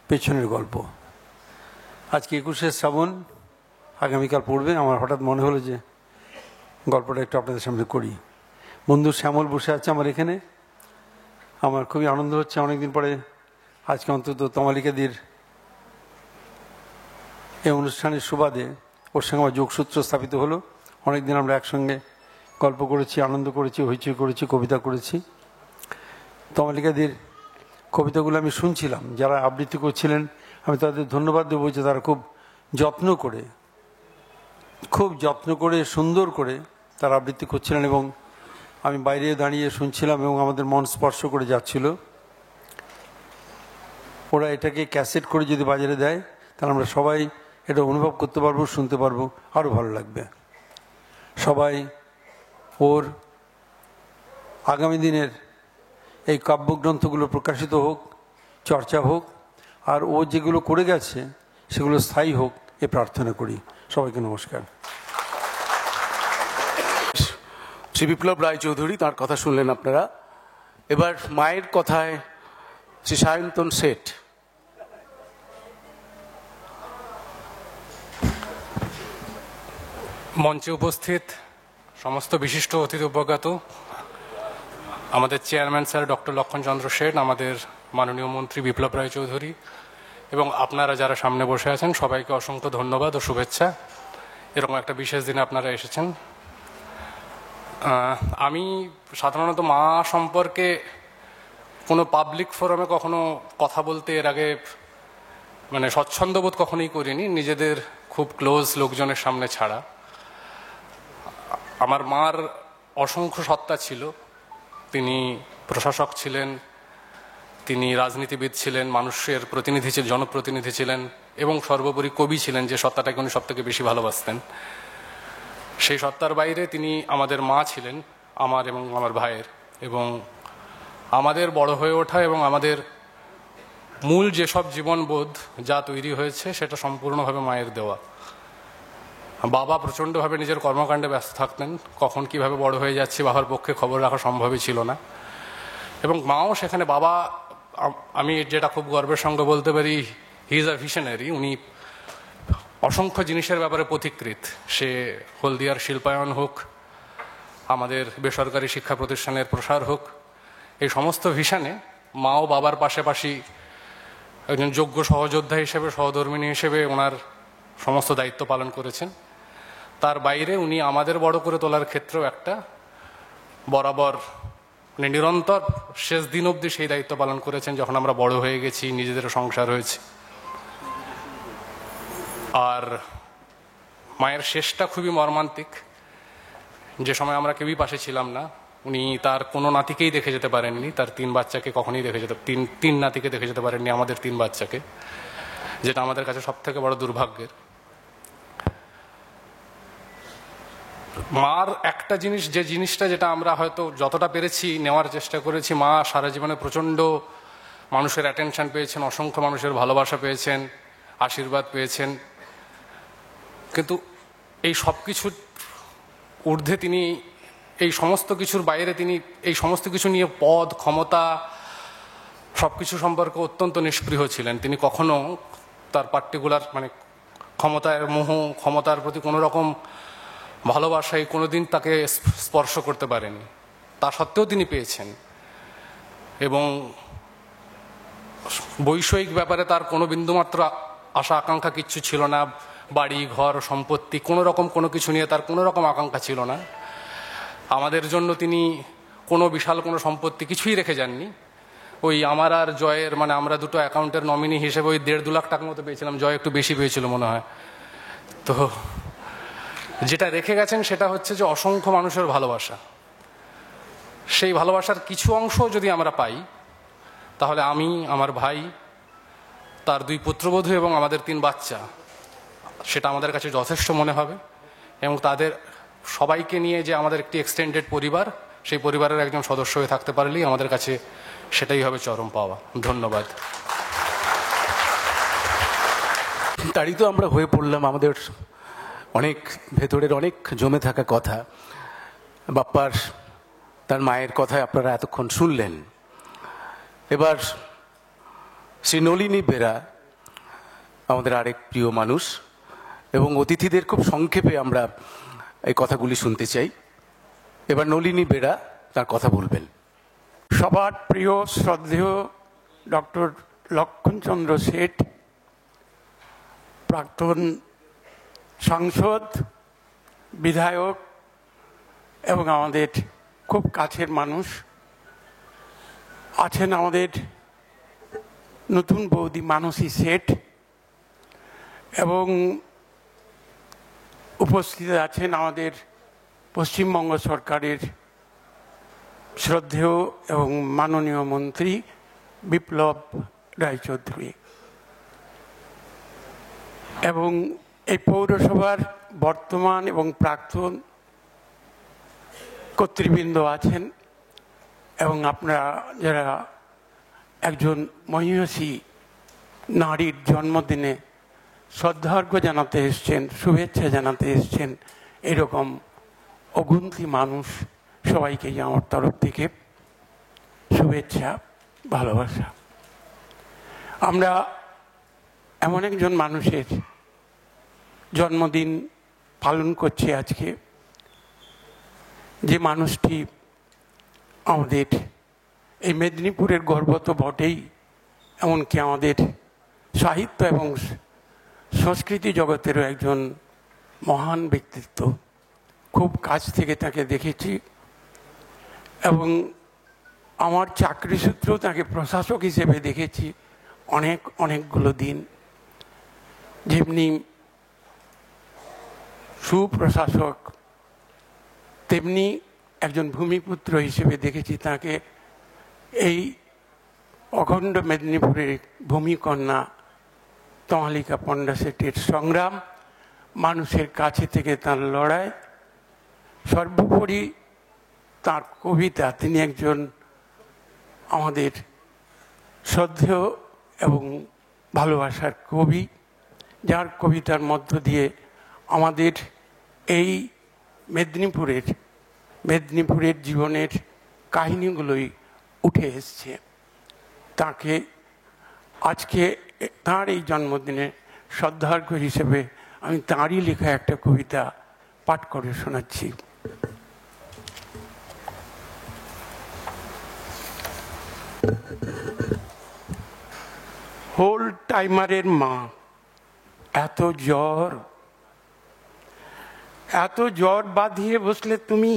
পেছনের গল্প। আজকে 21শে শ্রাবণ, আগামীকাল পড়বে। আমার হঠাৎ মনে হলো যে গল্পটা একটু আপনাদের সামনে করি। বন্ধু শ্যামল বসে আছে আমার এখানে, আমার খুবই আনন্দ হচ্ছে অনেকদিন পরে আজকে অন্তত তমালিকাদির এই অনুষ্ঠানের সুবাদে ওর সঙ্গে আমার যোগসূত্র স্থাপিত হলো। অনেকদিন আমরা একসঙ্গে গল্প করেছি, আনন্দ করেছি, হইচই করেছি, কবিতা করেছি। তমালিকাদির কবিতাগুলো আমি শুনছিলাম, যারা আবৃত্তি করছিলেন আমি তাদের ধন্যবাদ দেবো যে তারা খুব যত্ন করে সুন্দর করে তারা আবৃত্তি করছিলেন, এবং আমি বাইরে দাঁড়িয়ে শুনছিলাম এবং আমাদের মন স্পর্শ করে যাচ্ছিল। ওরা এটাকে ক্যাসেট করে যদি বাজারে দেয় তাহলে আমরা সবাই এটা অনুভব করতে পারবো, শুনতে পারবো, আরও ভালো লাগবে। সবাই ওর আগামী দিনের এই কাব্যগ্রন্থগুলো প্রকাশিত হোক, চর্চা হোক, আর ও যেগুলো করে গেছে সেগুলো স্থায়ী হোক, এ প্রার্থনা করি। সবাইকে নমস্কার। শ্রী বিপ্লব রায়চৌধুরী, তার কথা শুনলেন আপনারা। এবার মায়ের কথায় শ্রী সায়ন্তন শেঠ। মঞ্চে উপস্থিত সমস্ত বিশিষ্ট অতিথি উপজ্ঞাত, আমাদের chairman sir doctor Lakshmanchandra Seth, আমাদের মাননীয় মন্ত্রী বিপ্লব রায়চৌধুরী, এবং আপনারা যারা সামনে বসে আছেন সবাইকে অসংখ্য ধন্যবাদ ও শুভেচ্ছা। এরকম একটা বিশেষ দিনে আপনারা এসেছেন। আমি সাধারণত মা সম্পর্কে কোনো পাবলিক ফোরামে কখনো কথা বলতে এর আগে স্বচ্ছন্দবোধ কখনোই করিনি, নিজেদের খুব ক্লোজ লোকজনের সামনে ছাড়া। আমার মার অসংখ্য সত্তা ছিল। তিনি প্রশাসক ছিলেন, তিনি রাজনীতিবিদ ছিলেন, মানুষের প্রতিনিধি ছিলেন, জনপ্রতিনিধি ছিলেন, এবং সর্বোপরি কবি ছিলেন, যে সত্তাটাকে উনি সবথেকে বেশি ভালোবাসতেন। সেই সত্তার বাইরে তিনি আমাদের মা ছিলেন, আমার এবং আমার ভাইয়ের, এবং আমাদের বড় হয়ে ওঠা এবং আমাদের মূল যেসব জীবনবোধ যা তৈরি হয়েছে সেটা সম্পূর্ণভাবে মায়ের দেওয়া। বাবা প্রচণ্ডভাবে নিজের কর্মকাণ্ডে ব্যস্ত থাকতেন, কখন কিভাবে বড় হয়ে যাচ্ছে বাবার পক্ষে খবর রাখা সম্ভবই ছিল না, এবং মাও সেখানে। বাবা, আমি যেটা খুব গর্বের সঙ্গে বলতে পারি, হি ইজ আ ভিশনারি। উনি অসংখ্য জিনিসের ব্যাপারে পথিকৃৎ। সে হলদিয়ার শিল্পায়ন হোক, আমাদের বেসরকারি শিক্ষা প্রতিষ্ঠানের প্রসার হোক, এই সমস্ত ভিশনে মা ও বাবার পাশাপাশি একজন যোগ্য সহযোদ্ধা হিসেবে, সহধর্মিণী হিসেবে ওনার সমস্ত দায়িত্ব পালন করেছেন। তার বাইরে উনি আমাদের বড় করে তোলার ক্ষেত্রেও একটা বরাবর মানে নিরন্তর শেষ দিন অবধি সেই দায়িত্ব পালন করেছেন, যখন আমরা বড় হয়ে গেছি, নিজেদের সংসার হয়েছে। আর মায়ের শেষটা খুবই মর্মান্তিক। যে সময় আমরা কেউই পাশে ছিলাম না, উনি তার কোনো নাতিকেই দেখে যেতে পারেননি, তার 3 বাচ্চাকে কখনই দেখে যেতে তিন নাতিকে দেখে যেতে পারেননি, আমাদের 3 বাচ্চাকে, যেটা আমাদের কাছে সব থেকে বড় দুর্ভাগ্যের। মার একটা জিনিস, যে জিনিসটা যেটা আমরা হয়তো যতটা পেরেছি নেওয়ার চেষ্টা করেছি, মা সারা জীবনে প্রচণ্ড মানুষের অ্যাটেনশন পেয়েছেন, অসংখ্য মানুষের ভালোবাসা পেয়েছেন, আশীর্বাদ পেয়েছেন, কিন্তু এই সব কিছুর ঊর্ধ্বে তিনি, এই সমস্ত কিছুর বাইরে তিনি এই সমস্ত কিছু নিয়ে পদ, ক্ষমতা সব কিছু সম্পর্কে অত্যন্ত নিষ্পৃহ ছিলেন। তিনি কখনো তার পার্টিকুলার মানে ক্ষমতার মোহ, ক্ষমতার প্রতি কোনো রকম ভালোবাসায় কোনোদিন তাকে স্পর্শ করতে পারেনি। তা সত্ত্বেও তিনি পেয়েছেন, এবং বৈষয়িক ব্যাপারে তার কোনো বিন্দুমাত্র আশা আকাঙ্ক্ষা কিচ্ছু ছিল না। বাড়ি, ঘর, সম্পত্তি, কোনো রকম কোনো কিছু নিয়ে তার কোনো রকম আকাঙ্ক্ষা ছিল না। আমাদের জন্য তিনি কোনো বিশাল কোনো সম্পত্তি কিছুই রেখে যাননি। ওই আমার আর জয়ের মানে আমরা দুটো অ্যাকাউন্টের নমিনি হিসেবে ওই 1.5-2 লাখ টাকার মতো পেয়েছিলাম, জয় একটু বেশি পেয়েছিল মনে হয়। তো যেটা রেখে গেছেন সেটা হচ্ছে যে অসংখ্য মানুষের ভালোবাসা। সেই ভালোবাসার কিছু অংশ যদি আমরা পাই, তাহলে আমি, আমার ভাই, তার 2 পুত্রবধূ এবং আমাদের 3 বাচ্চা, সেটা আমাদের কাছে যথেষ্ট মনে হবে। এবং তাদের সবাইকে নিয়ে যে আমাদের একটি এক্সটেন্ডেড পরিবার, সেই পরিবারের একজন সদস্য হয়ে থাকতে পারলেই আমাদের কাছে সেটাই হবে চরম পাওয়া। ধন্যবাদ। তারই তো আমরা হয়ে পড়লাম, আমাদের অনেক ভেতরের অনেক জমে থাকা কথা, বাপ্পার তার মায়ের কথায় আপনারা এতক্ষণ শুনলেন। এবার শ্রী নলিনী বেরা আমাদের আরেক প্রিয় মানুষ, এবং অতিথিদের খুব সংক্ষেপে আমরা এই কথাগুলি শুনতে চাই। এবার নলিনী বেরা তার কথা বলবেন। সবার প্রিয় শ্রদ্ধেয় ডক্টর লক্ষণচন্দ্র শেঠ, প্রাক্তন সাংসদ, বিধায়ক এবং আমাদের খুব কাছের মানুষ, আছেন আমাদের নতুন বৌদি মানসী শেঠ, এবং উপস্থিত আছেন আমাদের পশ্চিমবঙ্গ সরকারের শ্রদ্ধেয় এবং মাননীয় মন্ত্রী বিপ্লব রায়চৌধুরী, এবং এই পৌরসভার বর্তমান এবং প্রাক্তন কর্তৃবৃন্দ আছেন, এবং আপনারা যারা একজন মহিষী নারীর জন্মদিনে শ্রদ্ধার্ঘ্য জানাতে এসছেন, শুভেচ্ছা জানাতে এসছেন, এরকম অগুন্তি মানুষ, সবাইকে আমার তরফ থেকে শুভেচ্ছা, ভালোবাসা। আমরা এমন একজন মানুষের জন্মদিন পালন করছি আজকে, যে মানুষটি আমাদের এই মেদিনীপুরের গর্ব তো বটেই, এমনকি আমাদের সাহিত্য এবং সংস্কৃতি জগতেরও একজন মহান ব্যক্তিত্ব। খুব কাছ থেকে তাকে দেখেছি, এবং আমার চাকরি সূত্রেও তাকে প্রশাসক হিসেবে দেখেছি অনেকগুলো দিন। যেমনি সুপ্রশাসক, তেমনি একজন ভূমিপুত্র হিসেবে দেখেছি তাকে। এই অখণ্ড মেদিনীপুরের ভূমিকন্যা তমালিকা পণ্ডা শেঠের সংগ্রাম, মানুষের কাছে থেকে তার লড়াই, সর্বোপরি তার কবিতা। তিনি একজন আমাদের শ্রদ্ধেয় এবং ভালোবাসার কবি, যার কবিতার মধ্য দিয়ে আমাদের এই মেদিনীপুরের জীবনের কাহিনীগুলোই উঠে এসছে। তাকে আজকে তার এই জন্মদিনে শ্রদ্ধার্ঘ্য হিসেবে আমি তাঁরই লেখা একটা কবিতা পাঠ করে শোনাচ্ছি। হোল টাইমারের মা, এত জ্বর বাঁধিয়ে বসলে তুমি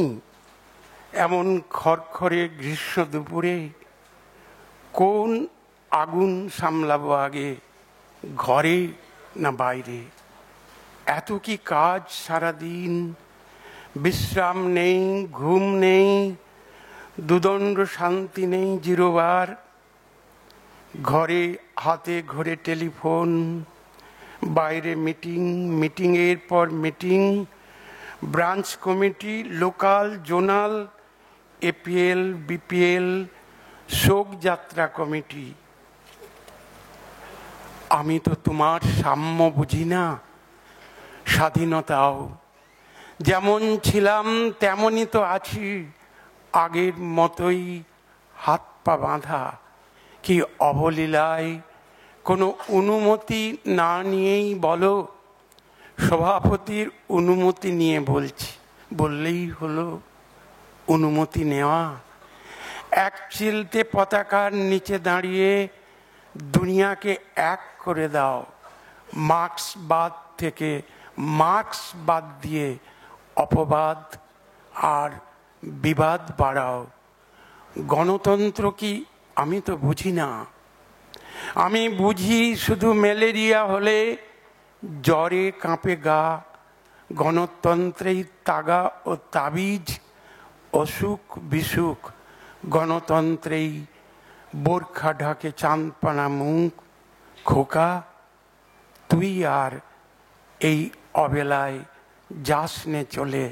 এমন খড়খড়ে গ্রীষ্ম দুপুরে। কোন আগুন সামলাবো আগে, ঘরে না বাইরে? এত কি কাজ সারাদিন, বিশ্রাম নেই, ঘুম নেই, দুদণ্ড শান্তি নেই জিরোবার। ঘরে হাতে ঘরে টেলিফোন, বাইরে মিটিং, মিটিংয়ের পর meeting, branch committee, local, zonal, APL, BPL, শোক যাত্রা কমিটি। আমি তো তোমার সাম্য বুঝি না, স্বাধীনতাও যেমন ছিলাম তেমনই তো আছি, আগের মতোই হাত পা বাঁধা। কি অবলীলায় কোনো অনুমতি না নিয়েই বলো, সভাপতির অনুমতি নিয়ে বলছি, বললেই হলো অনুমতি নেওয়া। এক চিলতে পতাকার নিচে দাঁড়িয়ে দুনিয়াকে এক করে দাও, মার্ক্সবাদ থেকে মার্ক্সবাদ দিয়ে অপবাদ আর বিবাদ বাড়াও। গণতন্ত্র কি আমি তো বুঝি না, আমি বুঝি শুধু ম্যালেরিয়া হলে জ্বরে কাঁপে গা, গণতন্ত্রেই তাগা ও তাবিজ, অসুখ বিসুখ গণতন্ত্রেই বোরখা ঢাকে চাঁদপানা মুখ। খোকা, তুই আর এই অবেলায় যাস নে চলে,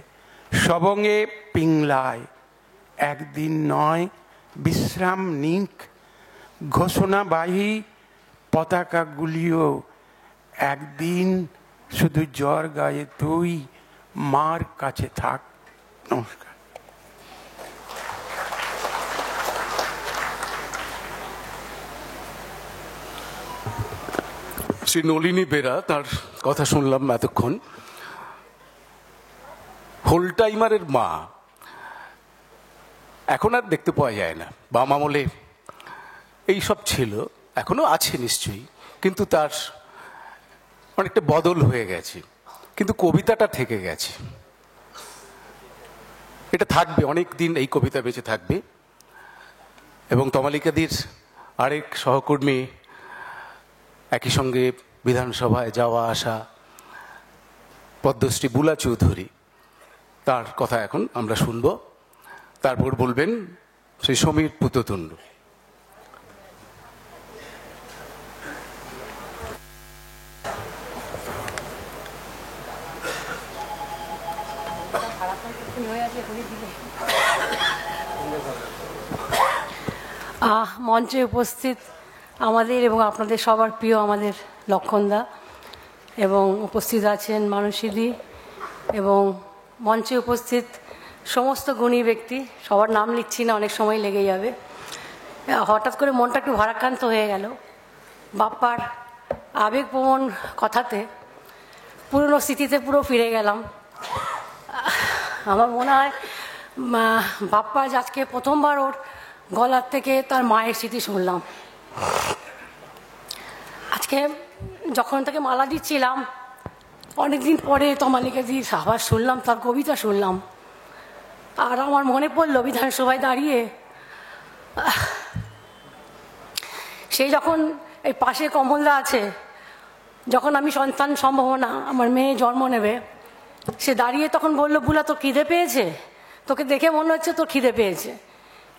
সবঙ্গে পিংলায়। একদিন নয় বিশ্রাম নিক, ঘোষণাবাহী পতাকাগুলিও একদিন শুধু জ্বর গায়ে তুই মার কাছে থাক। নমস্কার। শ্রী নলিনী বেরা, তার কথা শুনলাম এতক্ষণ। হোল টাইমারের মা এখন আর দেখতে পাওয়া যায় না। বাম আমলে এইসব ছিল, এখনো আছে নিশ্চয়ই, কিন্তু তার অনেকটা বদল হয়ে গেছে, কিন্তু কবিতাটা থেকে গেছে। এটা থাকবে অনেক দিন, এই কবিতা বেঁচে থাকবে। এবং তমালিকাদির আরেক সহকর্মী, একই সঙ্গে বিধানসভায় যাওয়া আসা, পদ্মশ্রী বুলা চৌধুরী, তার কথা এখন আমরা শুনব। তারপর বলবেন শ্রী সমীর পুততুণ্ড। মঞ্চে উপস্থিত আমাদের এবং আপনাদের সবার প্রিয় আমাদের লক্ষণদা, এবং উপস্থিত আছেন মানসীদি, এবং মঞ্চে উপস্থিত সমস্ত গুণী ব্যক্তি, সবার নাম লিখছি না, অনেক সময় লেগে যাবে। হঠাৎ করে মনটা একটু ভারাক্রান্ত হয়ে গেল বাপ্পার আবেগপ্রবণ কথাতে। পুরনো স্মৃতিতে পুরো ফিরে গেলাম। আমার মনে হয় বাপ্পা আজকে প্রথমবার ওর গলার থেকে তার মায়ের স্মৃতি শুনলাম। আজকে যখন তাকে মালা দিচ্ছিলাম, অনেকদিন পরে তমালিকাদির আবার শুনলাম, তার কবিতা শুনলাম, আর আমার মনে পড়লো বিধানসভায় দাঁড়িয়ে সেই যখন এই পাশে কমলদা আছে, যখন আমি সন্তান সম্ভাবনা আমার মেয়ে জন্ম নেবে, সে দাঁড়িয়ে তখন বললো, বুলা তোর খিদে পেয়েছে? তোকে দেখে মনে হচ্ছে তোর খিদে পেয়েছে।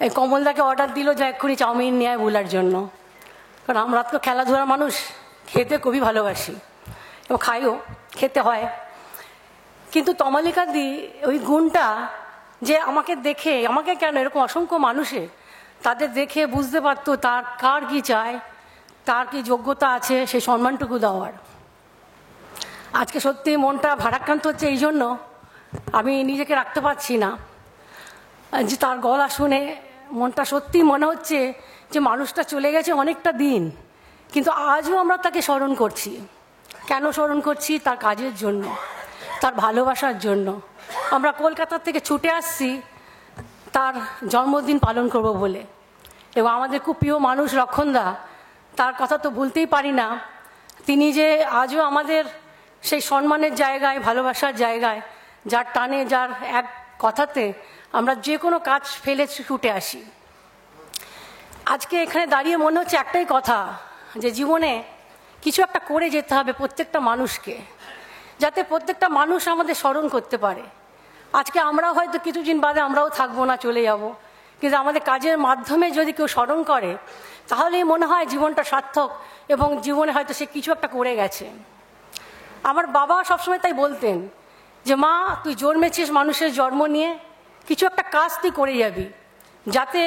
এই কমলদাকে অর্ডার দিল যে এক্ষুনি চাউমিন নিয়ে আয় বুলার জন্য, কারণ আমরা তো খেলাধুলার মানুষ, খেতে খুবই ভালোবাসি এবং খাইও, খেতে হয়। কিন্তু তমালিকাদি ওই গুণটা যে আমাকে দেখে, আমাকে কেন, এরকম অসংখ্য মানুষের, তাদের দেখে বুঝতে পারতো তার কার কি চায়, তার কি যোগ্যতা আছে, সেই সম্মানটুকু দেওয়ার। আজকে সত্যি মনটা ভারাক্রান্ত হচ্ছে এই জন্য, আমি নিজেকে রাখতে পারছি না, যে তার গলা শুনে মনটা সত্যি মনে হচ্ছে যে মানুষটা চলে গেছে অনেকটা দিন, কিন্তু আজও আমরা তাকে স্মরণ করছি। কেন স্মরণ করছি? তার কাজের জন্য, তার ভালোবাসার জন্য। আমরা কলকাতা থেকে ছুটে আসছি তার জন্মদিন পালন করব বলে। এবং আমাদের খুব প্রিয় মানুষ লক্ষণদা, তার কথা তো ভুলতেই পারি না। তিনি যে আজও আমাদের সেই সম্মানের জায়গায়, ভালোবাসার জায়গায়, যার টানে, যার এক কথাতে আমরা যে কোনো কাজ ফেলে ছুটে আসি। আজকে এখানে দাঁড়িয়ে মনে হচ্ছে একটাই কথা, যে জীবনে কিছু একটা করে যেতে হবে প্রত্যেকটা মানুষকে, যাতে প্রত্যেকটা মানুষ আমাদের স্মরণ করতে পারে। আজকে আমরাও হয়তো কিছুদিন বাদে আমরাও থাকবো না, চলে যাব, কিন্তু আমাদের কাজের মাধ্যমে যদি কেউ স্মরণ করে, তাহলেই মনে হয় জীবনটা সার্থক এবং জীবনে হয়তো সে কিছু একটা করে গেছে। আমার বাবা সবসময় তাই বলতেন যে, মা তুই জন্মেছিস মানুষের জন্ম নিয়ে, কিছু একটা কাজ তুই করে যাবি, যাতে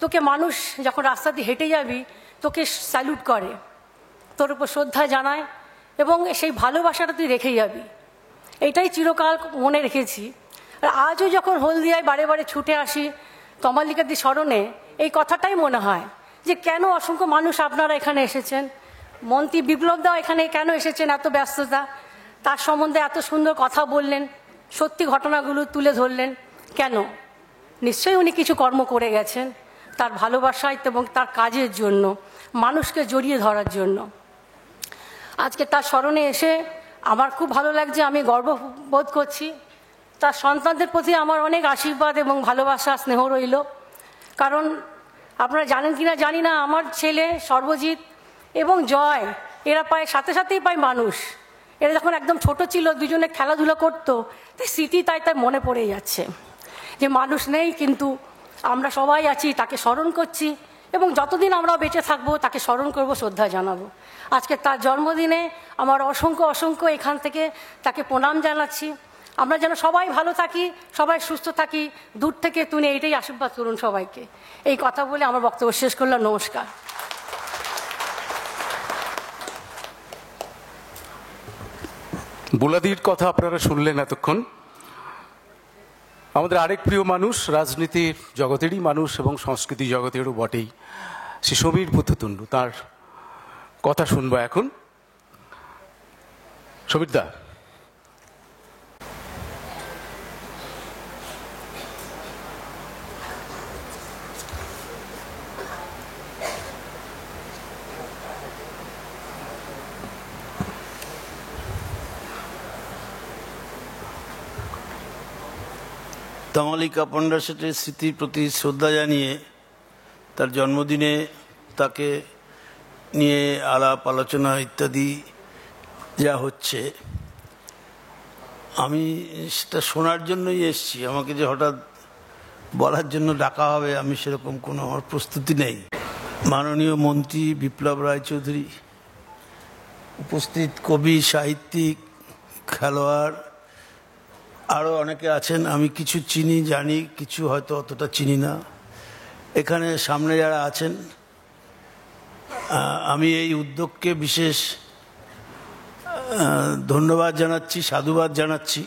তোকে মানুষ যখন রাস্তা দিয়ে হেঁটে যাবি তোকে স্যালুট করে, তোর উপর শ্রদ্ধা জানায় এবং সেই ভালোবাসাটা তুই রেখে যাবি। এটাই চিরকাল মনে রেখেছি। আর আজও যখন হলদিয়ায় বারে বারে ছুটে আসি তমালিকাদি স্মরণে, এই কথাটাই মনে হয় যে কেন অসংখ্য মানুষ আপনারা এখানে এসেছেন, মন্ত্রী বিপ্লবদাও এখানে কেন এসেছেন, এত ব্যস্ততা, তার সম্বন্ধে এত সুন্দর কথা বললেন, সত্যি ঘটনাগুলো তুলে ধরলেন। কেন? নিশ্চয়ই উনি কিছু কর্ম করে গেছেন তার ভালোবাসায় এবং তার কাজের জন্য, মানুষকে জড়িয়ে ধরার জন্য। আজকে তার স্মরণে এসে আমার খুব ভালো লাগছে, আমি গর্ববোধ করছি। তার সন্তানদের প্রতি আমার অনেক আশীর্বাদ এবং ভালোবাসা, স্নেহ রইল। কারণ আপনারা জানেন কিনা জানি না, আমার ছেলে সর্বজিৎ এবং জয় এরা পায় সাথে সাথেই পায় মানুষ। এরা যখন একদম ছোট ছিল, দুজনে খেলাধুলা করতো, তাই স্মৃতি তাই মনে পড়ে যাচ্ছে যে মানুষ নেই, কিন্তু আমরা সবাই আছি, তাকে স্মরণ করছি এবং যতদিন আমরা বেঁচে থাকবো তাকে স্মরণ করব, শ্রদ্ধা জানাবো। আজকে তার জন্মদিনে আমার অসংখ্য অসংখ্য এখান থেকে তাকে প্রণাম জানাচ্ছি। আমরা যেন সবাই ভালো থাকি, সবাই সুস্থ থাকি, দূর থেকে তুমি এইটাই আশীর্বাদ করুন সবাইকে। এই কথা বলে আমার বক্তব্য শেষ করলাম। নমস্কার। বুলাদির কথা আপনারা শুনলেন এতক্ষণ। আমাদের আরেক প্রিয় মানুষ, রাজনীতির জগতেরই মানুষ এবং সংস্কৃতি জগতেরও বটেই, শ্রী সমীর পুত্রতুণ্ড, তার কথা শুনবো এখন। সমীরদা। তমালিকা পণ্ডাশেঠের স্মৃতির প্রতি শ্রদ্ধা জানিয়ে তার জন্মদিনে তাকে নিয়ে আলাপ আলোচনা ইত্যাদি যা হচ্ছে, আমি সেটা শোনার জন্যই এসেছি। আমাকে যে হঠাৎ বলার জন্য ডাকা হবে, আমি সেরকম কোনো আমার প্রস্তুতি নেই। মাননীয় মন্ত্রী বিপ্লব রায়চৌধুরী, উপস্থিত কবি, সাহিত্যিক, খেলোয়াড়, আরও অনেকে আছেন। আমি কিছু চিনি, জানি, কিছু হয়তো অতটা চিনি না। এখানে সামনে যারা আছেন, আমি এই উদ্যোগকে বিশেষ ধন্যবাদ জানাচ্ছি, সাধুবাদ জানাচ্ছি।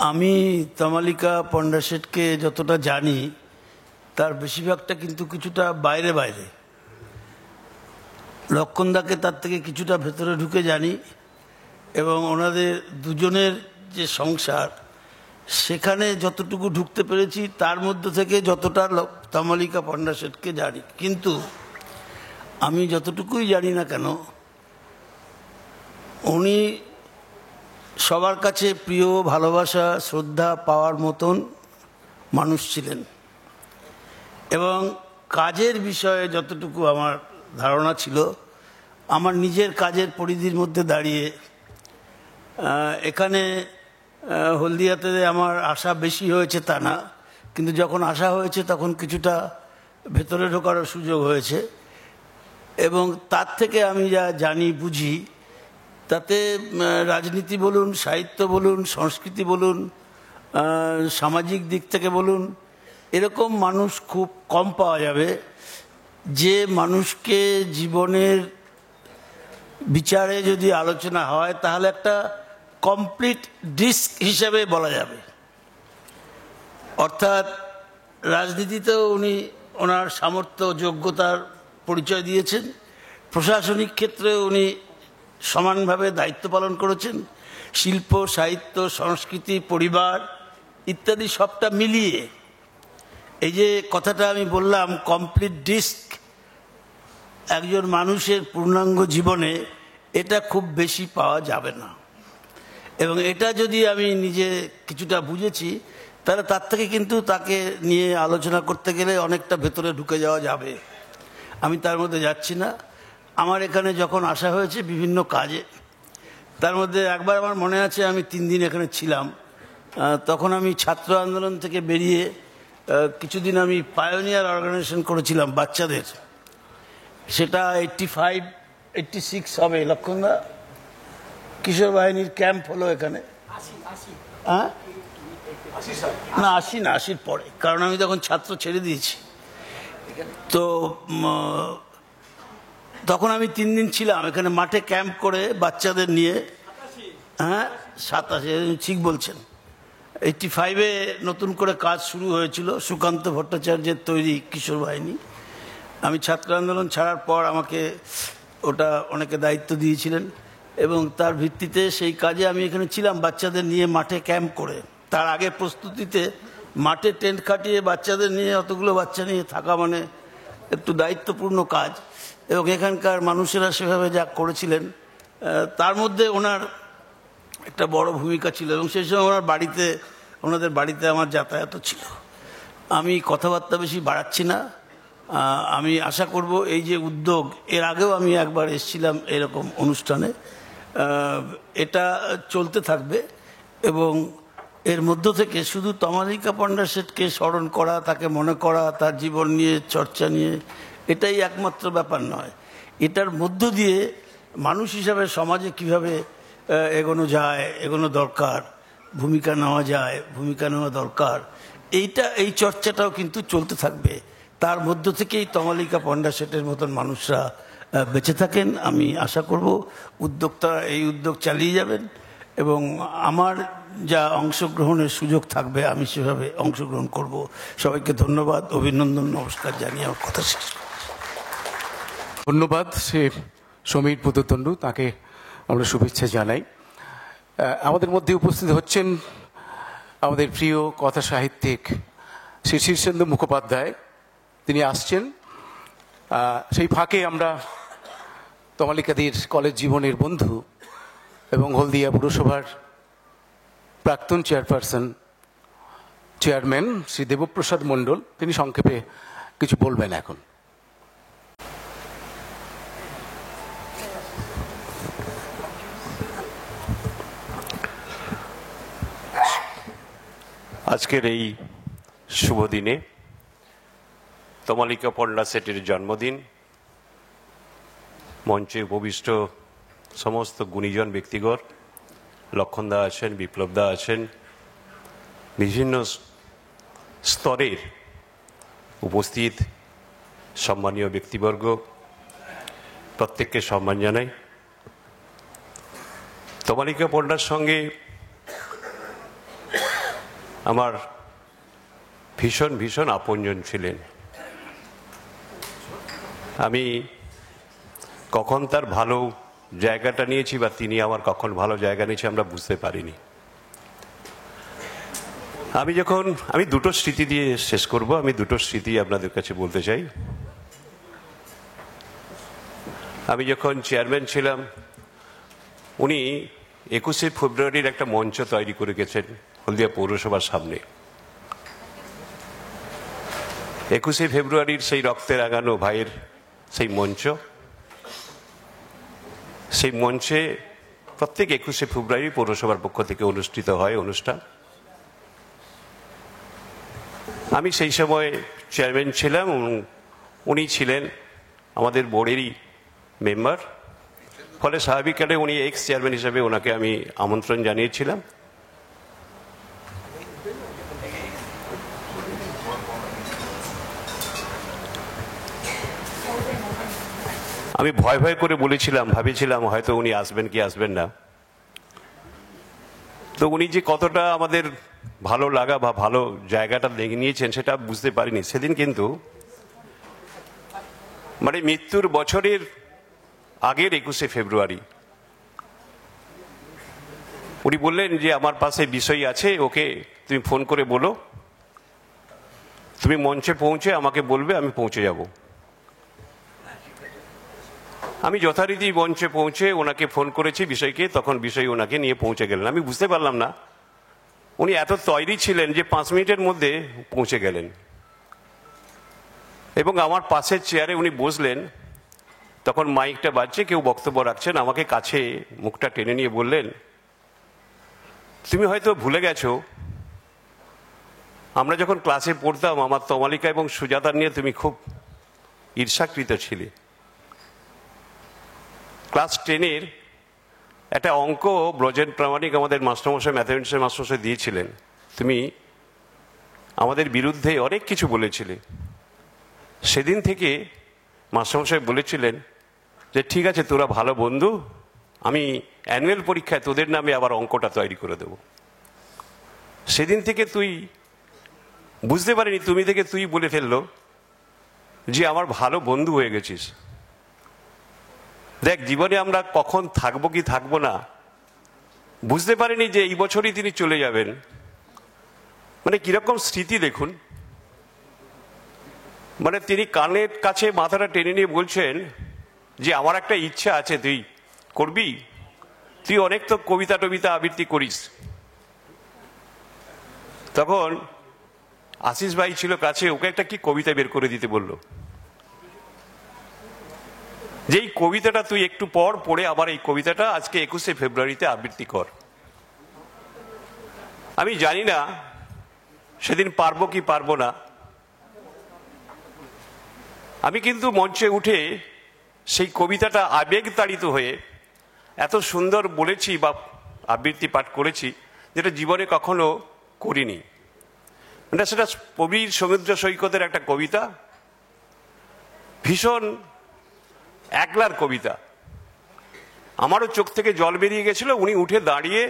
আমি তমালিকা পণ্ডাশেঠকে যতটা জানি তার বেশিরভাগটা কিন্তু কিছুটা বাইরে বাইরে। লক্ষণদাকে তার থেকে কিছুটা ভেতরে ঢুকে জানি এবং ওনাদের দুজনের যে সংসার, সেখানে যতটুকু ঢুকতে পেরেছি তার মধ্যে থেকে যতটা তমালিকা পণ্ডাশেঠকে জানি। কিন্তু আমি যতটুকুই জানি না কেন, উনি সবার কাছে প্রিয়, ভালোবাসা, শ্রদ্ধা পাওয়ার মতন মানুষ ছিলেন। এবং কাজের বিষয়ে যতটুকু আমার ধারণা ছিল, আমার নিজের কাজের পরিধির মধ্যে দাঁড়িয়ে এখানে হলদিয়াতে আমার আশা বেশি হয়েছে তা না, কিন্তু যখন আশা হয়েছে তখন কিছুটা ভেতরে ঢোকারও সুযোগ হয়েছে। এবং তার থেকে আমি যা জানি, বুঝি, তাতে রাজনীতি বলুন, সাহিত্য বলুন, সংস্কৃতি বলুন, সামাজিক দিক থেকে বলুন, এরকম মানুষ খুব কম পাওয়া যাবে যে মানুষকে জীবনের বিচারে যদি আলোচনা হয় তাহলে একটা কমপ্লিট ডিস্ক হিসেবে বলা যাবে। অর্থাৎ রাজনীতিতেও উনি ওনার সামর্থ্য, যোগ্যতার পরিচয় দিয়েছেন, প্রশাসনিক ক্ষেত্রে উনি সমানভাবে দায়িত্ব পালন করেছেন। শিল্প, সাহিত্য, সংস্কৃতি, পরিবার ইত্যাদি সবটা মিলিয়ে এই যে কথাটা আমি বললাম কমপ্লিট ডিস্ক একজন মানুষের পূর্ণাঙ্গ জীবনে, এটা খুব বেশি পাওয়া যাবে না। এবং এটা যদি আমি নিজে কিছুটা বুঝেছি, তাহলে তার থেকে কিন্তু তাকে নিয়ে আলোচনা করতে গেলে অনেকটা ভেতরে ঢুকে যাওয়া যাবে। আমি তার মধ্যে যাচ্ছি না। আমার এখানে যখন আসা হয়েছে বিভিন্ন কাজে, তার মধ্যে একবার আমার মনে আছে আমি 3 দিন এখানে ছিলাম। তখন আমি ছাত্র আন্দোলন থেকে বেরিয়ে কিছুদিন আমি পায়োনিয়ার অর্গানাইজেশন করেছিলাম বাচ্চাদের। সেটা 85-86 হবে লক্ষণদা, কিশোর বাহিনীর ক্যাম্প হলো এখানে। হ্যাঁ না 80 পরে, কারণ আমি তখন ছাত্র ছেড়ে দিয়েছি। তো তখন আমি 3 দিন ছিলাম এখানে মাঠে ক্যাম্প করে বাচ্চাদের নিয়ে। হ্যাঁ 87 ঠিক বলছেন। 85-এ নতুন করে কাজ শুরু হয়েছিল, সুকান্ত ভট্টাচার্যের তৈরি কিশোর বাহিনী। আমি ছাত্র আন্দোলন ছাড়ার পর আমাকে ওটা অনেকে দায়িত্ব দিয়েছিলেন এবং তার ভিত্তিতে সেই কাজে আমি এখানে ছিলাম বাচ্চাদের নিয়ে মাঠে ক্যাম্প করে। তার আগে প্রস্তুতিতে মাঠে টেন্ট খাটিয়ে বাচ্চাদের নিয়ে, অতগুলো বাচ্চা নিয়ে থাকা মানে একটু দায়িত্বপূর্ণ কাজ। এবং এখানকার মানুষেরা সেভাবে যা করেছিলেন, তার মধ্যে ওনার একটা বড় ভূমিকা ছিল। এবং সেই সময় ওনাদের বাড়িতে আমার যাতায়াতও ছিল। আমি কথাবার্তা বেশি বাড়াচ্ছি না। আমি আশা করব এই যে উদ্যোগ, এর আগেও আমি একবার এসেছিলাম এরকম অনুষ্ঠানে, এটা চলতে থাকবে। এবং এর মধ্য থেকে শুধু তমালিকা পণ্ডা শেঠকে স্মরণ করা, তাকে মনে করা, তার জীবন নিয়ে চর্চা নিয়ে, এটাই একমাত্র ব্যাপার নয়। এটার মধ্য দিয়ে মানুষ হিসাবে সমাজে কিভাবে এগোনো যায়, এগোনো দরকার, ভূমিকা নেওয়া যায়, ভূমিকা নেওয়া দরকার, এই চর্চাটাও কিন্তু চলতে থাকবে। তার মধ্য থেকেই তমালিকা পণ্ডা শেঠের মতন মানুষরা বেঁচে থাকেন। আমি আশা করব উদ্যোক্তারা এই উদ্যোগ চালিয়ে যাবেন এবং আমার যা অংশগ্রহণের সুযোগ থাকবে আমি সেভাবে অংশগ্রহণ করব। সবাইকে ধন্যবাদ, অভিনন্দন, নমস্কার জানিয়ে আমার কথা শেষ করছি। ধন্যবাদ সে সমীর পুততণ্ডু, তাকে আমরা শুভেচ্ছা জানাই। আমাদের মধ্যে উপস্থিত হচ্ছেন আমাদের প্রিয় কথা সাহিত্যিক শ্রী শীর্ষেন্দু মুখোপাধ্যায়, তিনি আসছেন। সেই ফাঁকে আমরা তমালিকাদির কলেজ জীবনের বন্ধু এবং হলদিয়া পুরসভার প্রাক্তন চেয়ারম্যান শ্রী দেবপ্রসাদ মণ্ডল, তিনি সংক্ষেপে কিছু বলবেন এখন। আজকের এই শুভ দিনে তমালিকা পণ্ডা শেঠের জন্মদিন, মঞ্চে উপবিষ্ট সমস্ত গুণীজন ব্যক্তিগণ, লক্ষণদা আছেন, বিপ্লবদা আছেন, বিভিন্ন স্তরের উপস্থিত সম্মানীয় ব্যক্তিবর্গ, প্রত্যেককে সম্মান জানাই। তমালিকা পণ্ডার সঙ্গে আমার ভীষণ ভীষণ আপনজন ছিলেন। আমি কখন তার ভালো জায়গাটা নিয়েছি বা তিনি আমার কখন ভালো জায়গা নিয়েছি আমরা বুঝতে পারিনি। আমি দুটো স্মৃতি দিয়ে শেষ করব। আমি দুটো স্মৃতি আপনাদের কাছে বলতে চাই। আমি যখন চেয়ারম্যান ছিলাম, উনি 21শে ফেব্রুয়ারির একটা মঞ্চ তৈরি করে গেছেন হলদিয়া পৌরসভার সামনে। 21শে ফেব্রুয়ারির সেই রক্তে রাঙানো ভাইয়ের সেই মঞ্চে প্রত্যেক 21শে ফেব্রুয়ারি পৌরসভার পক্ষ থেকে অনুষ্ঠিত হয় অনুষ্ঠান। আমি সেই সময় চেয়ারম্যান ছিলাম, উনি ছিলেন আমাদের বোর্ডেরই মেম্বার, ফলে স্বাভাবিকভাবে উনি এক্স চেয়ারম্যান হিসেবে ওনাকে আমি আমন্ত্রণ জানিয়েছিলাম। আমি ভয় করে ভাবিছিলাম হয়তো উনি আসবেন কি আসবেন না। তো উনি যে কতটা আমাদের ভালো লাগা বা ভালো জায়গাটা দেখে নিয়েছেন সেটা বুঝতে পারিনি সেদিন। কিন্তু মানে মৃত্যুর বছরের আগের 21শে ফেব্রুয়ারি উনি বললেন যে আমার পাশে বিষয় আছে, ওকে তুমি ফোন করে বলো, তুমি মঞ্চে পৌঁছে আমাকে বলবে, আমি পৌঁছে যাব। আমি যথারীতি মঞ্চে পৌঁছে ওনাকে ফোন করেছি বিষয়কে, তখন বিষয় ওনাকে নিয়ে পৌঁছে গেলেন। আমি বুঝতে পারলাম না উনি এত তৈরি ছিলেন যে 5 মিনিটের মধ্যে পৌঁছে গেলেন এবং আমার পাশের চেয়ারে উনি বসলেন। তখন মাইকটা বাজছে, কেউ বক্তব্য রাখছেন, আমাকে কাছে মুখটা টেনে নিয়ে বললেন, তুমি হয়তো ভুলে গেছো আমরা যখন ক্লাসে পড়তাম আমার তমালিকা এবং সুজাতা নিয়ে তুমি খুব ঈর্ষাকৃত ছিলে। ক্লাস 10-এর একটা অঙ্ক ব্রজেন প্রামাণিক আমাদের মাস্টারমশাই, ম্যাথামেটিক্সের মাস্টারমশাই দিয়েছিলেন, তুমি আমাদের বিরুদ্ধে অনেক কিছু বলেছিলে। সেদিন থেকে মাস্টারমশাই বলেছিলেন যে ঠিক আছে তোরা ভালো বন্ধু, আমি অ্যানুয়াল পরীক্ষায় তোদের নামে আবার অঙ্কটা তৈরি করে দেব। সেদিন থেকে তুই বুঝতে পারিনি, তুমি থেকে তুই বলে ফেললো যে আমার ভালো বন্ধু হয়ে গেছিস। দেখ, জীবনে আমরা কখন থাকবো কি থাকবো না বুঝতে পারিনি যে এই বছরই তিনি চলে যাবেন। মানে কিরকম স্মৃতি দেখুন। মানে তিনি কানের কাছে মাথাটা টেনে নিয়ে বলছেন যে আমার একটা ইচ্ছা আছে, তুই করবি, তুই অনেক তো কবিতা টবিতা আবৃত্তি করিস। তখন আশিস ভাই ছিল কাছে, ওকে একটা কি কবিতা বের করে দিতে বলল, যেই কবিতাটা তুই একটু পর পড়ে আবার এই কবিতাটা আজকে 21শে ফেব্রুয়ারিতে আবৃত্তি কর। আমি জানি না সেদিন পারবো কি পারবো না। আমি কিন্তু মঞ্চে উঠে সেই কবিতাটা আবেগ তাড়িত হয়ে এত সুন্দর বলেছি বা আবৃত্তি পাঠ করেছি যেটা জীবনে কখনো করিনি। মানে সেটা কবির সমুদ্র সৈকতের একটা কবিতা, ভীষণ একলার কবিতা। আমারও চোখ থেকে জল বেরিয়ে গেছিল। উনি উঠে দাঁড়িয়ে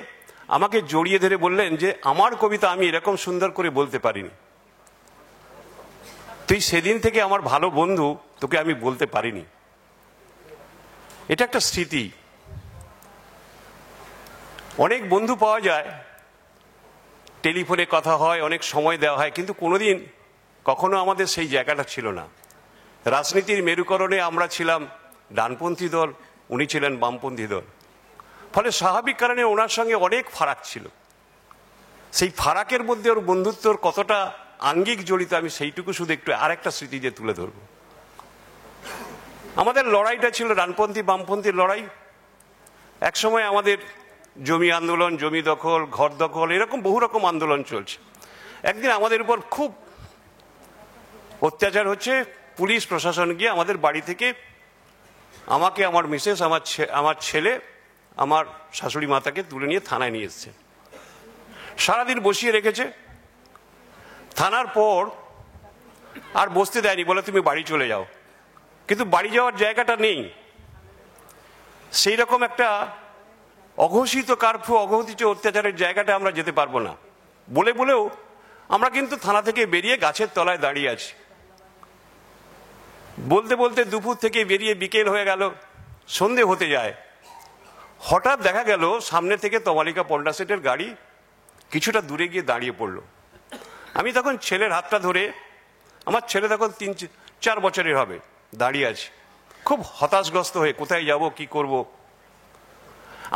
আমাকে জড়িয়ে ধরে বললেন যে আমার কবিতা আমি এরকম সুন্দর করে বলতে পারিনি, তুই সেদিন থেকে আমার ভালো বন্ধু, তোকে আমি বলতে পারিনি। এটা একটা স্মৃতি। অনেক বন্ধু পাওয়া যায়, টেলিফোনে কথা হয়, অনেক সময় দেওয়া হয়, কিন্তু কোনোদিন কখনো আমাদের সেই জায়গাটা ছিল না। রাজনীতির মেরুকরণে আমরা ছিলাম ডানপন্থী দল, উনি ছিলেন বামপন্থী দল। ফলে স্বাভাবিক কারণে ওনার সঙ্গে অনেক ফারাক ছিল। সেই ফারাকের মধ্যে ওর বন্ধুত্বর কতটা আঙ্গিক জড়িত আমি সেইটুকু শুধু একটু আরেকটা স্মৃতি যে তুলে ধরব। আমাদের লড়াইটা ছিল ডানপন্থী বামপন্থীর লড়াই। একসময় আমাদের জমি আন্দোলন, জমি দখল, ঘর দখল, এরকম বহু রকম আন্দোলন চলছে। একদিন আমাদের উপর খুব অত্যাচার হচ্ছে। পুলিশ প্রশাসন গিয়ে আমাদের বাড়ি থেকে আমাকে, আমার মিসেস, আমার ছেলে, আমার শাশুড়ি মাতাকে তুলে নিয়ে থানায় নিয়ে এসছে। সারাদিন বসিয়ে রেখেছে। থানার পর আর বসতে দেয়নি, বলে তুমি বাড়ি চলে যাও। কিন্তু বাড়ি যাওয়ার জায়গাটা নেই। সেই রকম একটা অঘোষিত কারফিউ, অঘোষিত অত্যাচারের জায়গাটা আমরা যেতে পারবো না বলেও আমরা কিন্তু থানা থেকে বেরিয়ে গাছের তলায় দাঁড়িয়ে আছি। বলতে বলতে দুপুর থেকে বেরিয়ে বিকেল হয়ে গেল, সন্ধে হতে যায়। হঠাৎ দেখা গেল সামনে থেকে তমালিকা পন্ডা সেটের গাড়ি কিছুটা দূরে গিয়ে দাঁড়িয়ে পড়লো। আমি তখন ছেলের হাতটা ধরে, আমার ছেলে তখন 3-4 বছরের হবে, দাঁড়িয়ে আছে খুব হতাশগ্রস্ত হয়ে, কোথায় যাব, কি করব।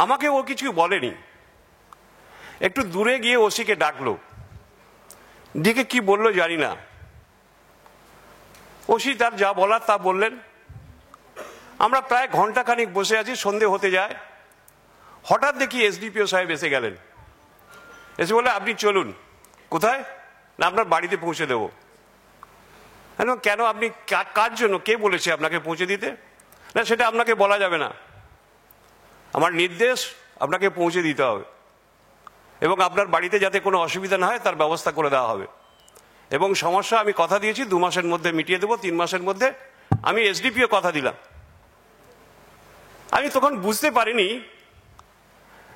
আমাকে ও কিছু বলেনি। একটু দূরে গিয়ে ওসিকে ডাকলো, ডেকে কি বললো জানি না। ওসি তার যা বলার তা বললেন। আমরা প্রায় ঘন্টাখানিক বসে আছি, সন্ধে হতে যায়। হঠাৎ দেখি এসডিপিও সাহেব এসে গেলেন। এসে বলে আপনি চলুন। কোথায়? না, আপনার বাড়িতে পৌঁছে দেবো। কেন, আপনি কার জন্য, কে বলেছে আপনাকে পৌঁছে দিতে? না, সেটা আপনাকে বলা যাবে না, আমার নির্দেশ, আপনাকে পৌঁছে দিতে হবে এবং আপনার বাড়িতে যাতে কোনো অসুবিধা না হয় তার ব্যবস্থা করে দেওয়া হবে। এবং সমস্যা আমি কথা দিয়েছি 2 মাসের মধ্যে মিটিয়ে দেবো, 3 মাসের মধ্যে। আমি এসডিপিও কথা দিলাম। আমি তখন বুঝতে পারিনি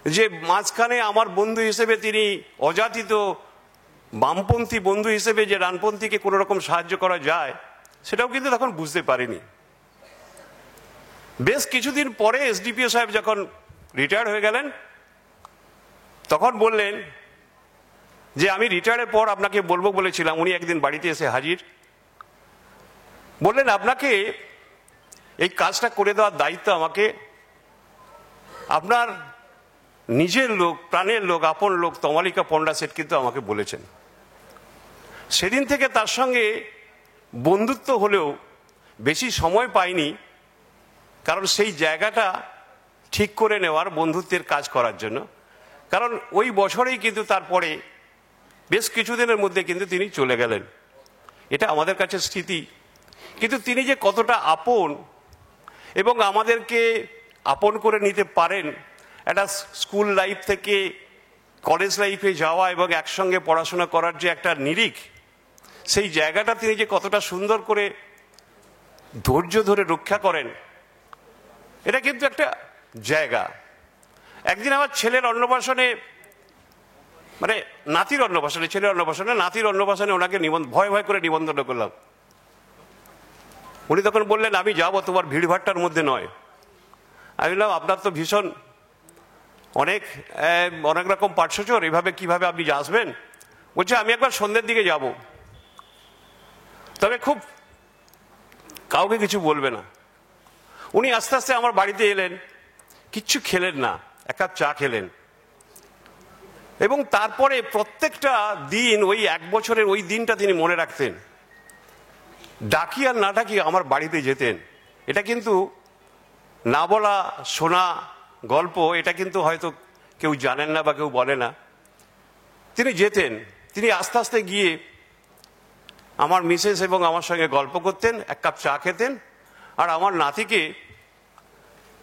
যে মাঝখানে আমার বন্ধু হিসেবে তিনি অযাচিত বামপন্থী বন্ধু হিসেবে যে ডানপন্থীকে কোনো রকম সাহায্য করা যায় সেটাও কিন্তু তখন বুঝতে পারিনি। বেশ কিছুদিন পরে এসডিপিও সাহেব যখন রিটায়ার্ড হয়ে গেলেন, তখন বললেন যে আমি রিটায়ারের পর আপনাকে বলবো বলেছিলাম। উনি একদিন বাড়িতে এসে হাজির, বললেন আপনাকে এই কাজটা করে দেওয়ার দায়িত্ব আমাকে আপনার নিজের লোক, প্রাণের লোক, আপন লোক তমালিকা পণ্ডা সেট কিন্তু আমাকে বলেছেন। সেদিন থেকে তার সঙ্গে বন্ধুত্ব হলেও বেশি সময় পাইনি, কারণ সেই জায়গাটা ঠিক করে নেওয়ার, বন্ধুত্বের কাজ করার জন্য। কারণ ওই বছরেই কিন্তু তারপরে বেশ কিছুদিনের মধ্যে কিন্তু তিনি চলে গেলেন। এটা আমাদের কাছে স্মৃতি। কিন্তু তিনি যে কতটা আপন এবং আমাদেরকে আপন করে নিতে পারেন, একটা স্কুল লাইফ থেকে কলেজ লাইফে যাওয়া এবং একসঙ্গে পড়াশোনা করার যে একটা নিরিখ, সেই জায়গাটা তিনি যে কতটা সুন্দর করে ধৈর্য ধরে রক্ষা করেন, এটা কিন্তু একটা জায়গা। একদিন আমার ছেলের অন্নপ্রাশনে, মানে নাতির অন্নপ্রাশনে, ছেলের অন্নপ্রাশনে, নাতির অন্নপ্রাশনে ওনাকে ভয় ভয় করে নিমন্ত্রণ করলাম। উনি তখন বললেন আমি যাবো, তোমার ভিড়ভাট্টার মধ্যে নয়। আমি বললাম আপনার তো ভীষণ অনেক রকম পাঠসচর, এভাবে কিভাবে আপনি আসবেন? বলছে আমি একবার সন্ধ্যের দিকে যাব, তবে খুব কাউকে কিছু বলবে না। উনি আস্তে আস্তে আমার বাড়িতে এলেন, কিচ্ছু খেলেন না, এক কাপ চা খেলেন, এবং তারপরে প্রত্যেকটা দিন ওই এক বছরের ওই দিনটা তিনি মনে রাখতেন। ডাকি আর না ডাকি আমার বাড়িতে যেতেন। এটা কিন্তু না বলা শোনা গল্প, এটা কিন্তু হয়তো কেউ জানেন না বা কেউ বলে না। তিনি যেতেন, তিনি আস্তে আস্তে গিয়ে আমার মিসেস এবং আমার সঙ্গে গল্প করতেন, এক কাপ চা খেতেন, আর আমার নাতিকে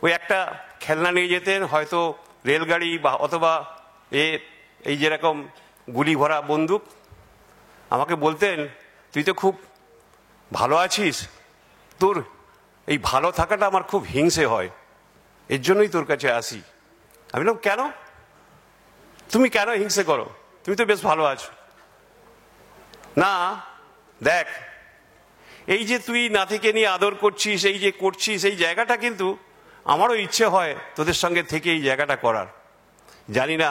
ওই একটা খেলনা নিয়ে যেতেন, হয়তো রেলগাড়ি বা অথবা এই যেরকম গুলি ভরা বন্দুক। আমাকে বলতেন তুই তো খুব ভালো আছিস, তোর এই ভালো থাকাটা আমার খুব হিংসে হয়, এর জন্যই তোর কাছে আসি। আমি বললাম কেন, তুমি কেন হিংসে করো, তুমি তো বেশ ভালো আছো। না দেখ, এই যে তুই নাতিকে নিয়ে আদর করছিস, এই যে করছিস, এই জায়গাটা কিন্তু আমারও ইচ্ছে হয় তোদের সঙ্গে থেকে এই জায়গাটা করার। জানি না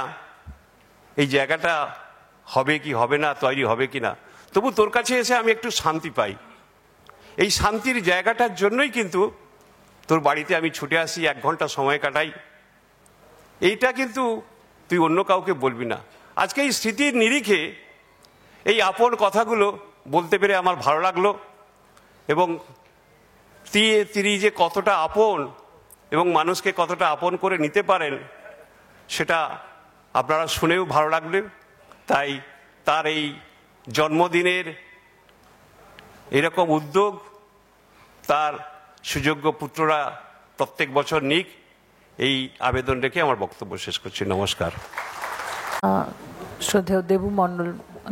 এই জায়গাটা হবে কি হবে না, তৈরি হবে কি না, তবু তোর কাছে এসে আমি একটু শান্তি পাই। এই শান্তির জায়গাটার জন্যই কিন্তু তোর বাড়িতে আমি ছুটে আসি, 1 ঘন্টা সময় কাটাই। এইটা কিন্তু তুই অন্য কাউকে বলবি না। আজকে এই স্মৃতির নিরিখে এই আপন কথাগুলো বলতে পেরে আমার ভালো লাগলো, এবং তিনি যে কতটা আপন এবং মানুষকে কতটা আপন করে নিতে পারেন সেটা আপনারা শুনেও ভালো লাগবে। তাই তার এই জন্মদিনের এরকম উদ্যোগ তার সুযোগ্য পুত্ররা প্রত্যেক বছর নিক, এই আবেদন রেখে আমার বক্তব্য শেষ করছি। নমস্কার। শ্রদ্ধেয়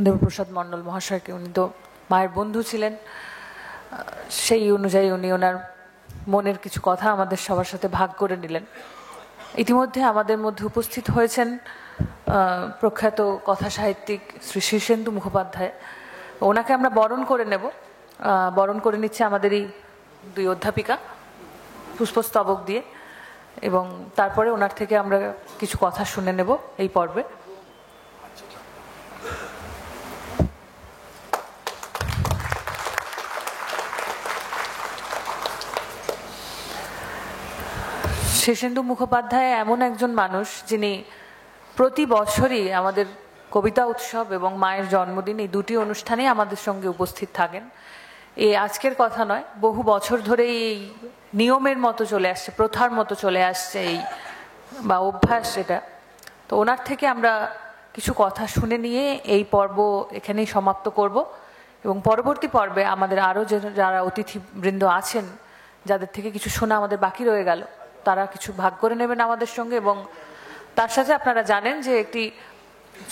দেবপ্রসাদ মণ্ডল মহাশয়কে, উনি তো মায়ের বন্ধু ছিলেন, সেই অনুযায়ী উনি ওনার মনের কিছু কথা আমাদের সবার সাথে ভাগ করে নিলেন। ইতিমধ্যে আমাদের মধ্যে উপস্থিত হয়েছেন প্রখ্যাত কথা সাহিত্যিক শ্রী শীর্ষেন্দু মুখোপাধ্যায়। ওনাকে আমরা বরণ করে নেব। বরণ করে নিচ্ছে আমাদেরই 2 অধ্যাপিকা পুষ্পস্তবক দিয়ে, এবং তারপরে ওনার থেকে আমরা কিছু কথা শুনে নেব এই পর্বে। শীর্ষেন্দু মুখোপাধ্যায় এমন একজন মানুষ যিনি প্রতি বছরই আমাদের কবিতা উৎসব এবং মায়ের জন্মদিন, এই 2টি অনুষ্ঠানেই আমাদের সঙ্গে উপস্থিত থাকেন। এই আজকের কথা নয়, বহু বছর ধরে এই নিয়মের মতো চলে আসছে, প্রথার মতো চলে আসছে এই বা অভ্যাস এটা। তো ওনার থেকে আমরা কিছু কথা শুনে নিয়ে এই পর্ব এখানেই সমাপ্ত করব, এবং পরবর্তী পর্বে আমাদের আরও যারা অতিথিবৃন্দ আছেন, যাদের থেকে কিছু শোনা আমাদের বাকি রয়ে গেল, তারা কিছু ভাগ করে নেবেন আমাদের সঙ্গে। এবং তার সাথে আপনারা জানেন যে একটি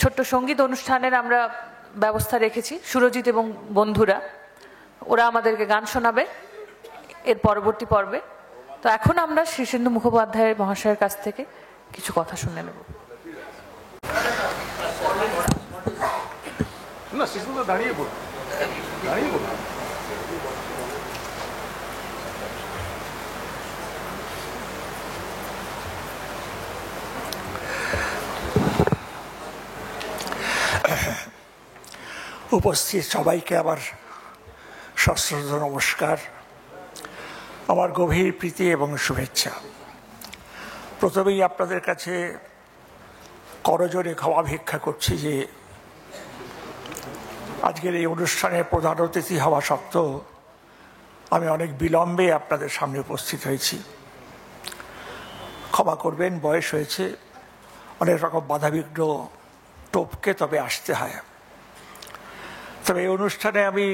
ছোট্ট সঙ্গীত অনুষ্ঠানের আমরা ব্যবস্থা রেখেছি। সুরজিৎ এবং বন্ধুরা, ওরা আমাদেরকে গান শোনাবে এর পরবর্তী পর্বে। তো এখন আমরা শীর্ষেন্দু মুখোপাধ্যায় মহাশয়ের কাছ থেকে কিছু কথা শুনে নেব। দাঁড়িয়ে বল, দাঁড়িয়ে বল। উপস্থিত সবাইকে আমার সশ্রদ্ধ নমস্কার, আমার গভীর প্রীতি এবং শুভেচ্ছা। প্রথমেই আপনাদের কাছে করজোড়ে ক্ষমা ভিক্ষা করছি যে আজকের এই অনুষ্ঠানের প্রধান অতিথি হওয়া সত্ত্বেও আমি অনেক বিলম্বে আপনাদের সামনে উপস্থিত হয়েছি। ক্ষমা করবেন, বয়স হয়েছে, অনেক রকম বাধাবিঘ্ন টপকে তবে আসতে হয়। তবে এই অনুষ্ঠানে আমি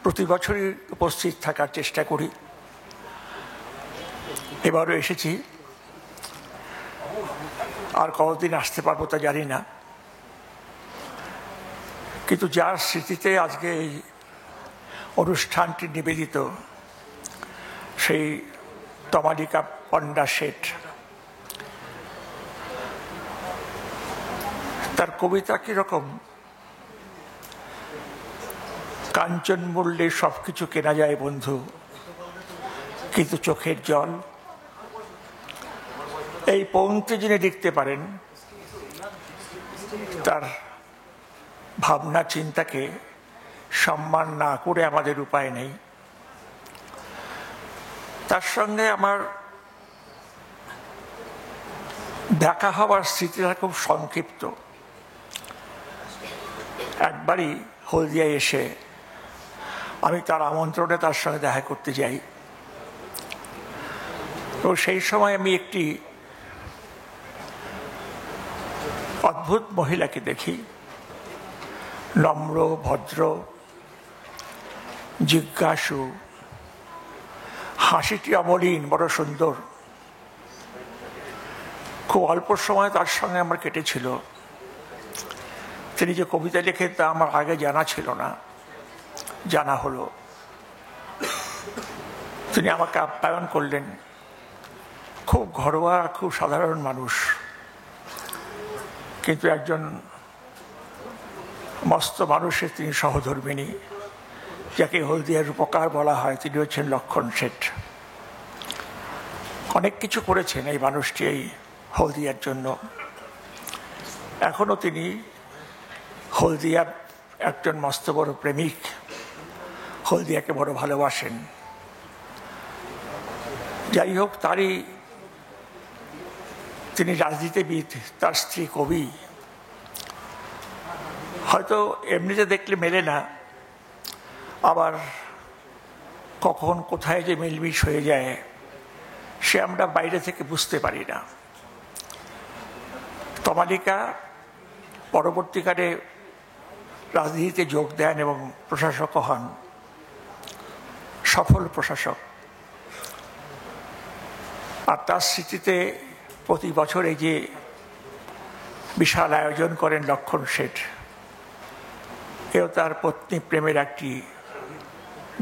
প্রতি বছরই উপস্থিত থাকার চেষ্টা করি, এবারও এসেছি। আর কতদিন আসতে পারবো তা জানি না, কিন্তু যার স্মৃতিতে আজকে এই অনুষ্ঠানটি নিবেদিত, সেই তমালিকা পণ্ডা শেঠ, তার কবিতা কিরকম, কাঞ্চন মূল্যে সব কিছু কেনা যায় বন্ধু, কিন্তু চোখের জল। এই পংক্তি যিনি লিখতে পারেন, তার ভাবনা চিন্তাকে সম্মান না করে আমাদের উপায় নেই। তার সঙ্গে আমার দেখা হওয়ার স্মৃতিটা খুব সংক্ষিপ্ত। একবারই হলদিয়ায় এসে আমি তার আমন্ত্রণে তার সঙ্গে দেখা করতে যাই, তো সেই সময় আমি একটি অদ্ভুত মহিলাকে দেখি, নম্র, ভদ্র, জিজ্ঞাসু, হাসিটি অমলিন, বড় সুন্দর। খুব অল্প সময় তার সঙ্গে আমার কেটেছিল। তিনি যে কবিতা লেখেন তা আমার আগে জানা ছিল না, জানা হলো। তিনি আমাকে আপ্যায়ন করলেন। খুব ঘরোয়া, খুব সাধারণ মানুষ, কিন্তু একজন মস্ত মানুষের তিনি সহধর্মিণী, যাকে হলদিয়ার রূপকার বলা হয়। তিনি হচ্ছেন লক্ষণ শেঠ। অনেক কিছু করেছেন এই মানুষটি এই হলদিয়ার জন্য। এখনো তিনি হলদিয়ার একজন মস্ত বড় প্রেমিক, হলদিয়াকে বড় ভালোবাসেন। যাই হোক, তিনি রাজনীতিবিদ, তার স্ত্রী কবি। হয়তো এমনিতে দেখলে মেলে না, আবার কখন কোথায় যে মিলমিশ হয়ে যায় সে আমরা বাইরে থেকে বুঝতে পারি না। তমালিকা পরবর্তীকালে রাজনীতিতে যোগ দেন এবং প্রশাসকও হন, সফল প্রশাসক। আর তার স্মৃতিতে প্রতি বছর এই যে বিশাল আয়োজন করেন লক্ষণ শেঠ, এও তার পত্নী প্রেমের একটি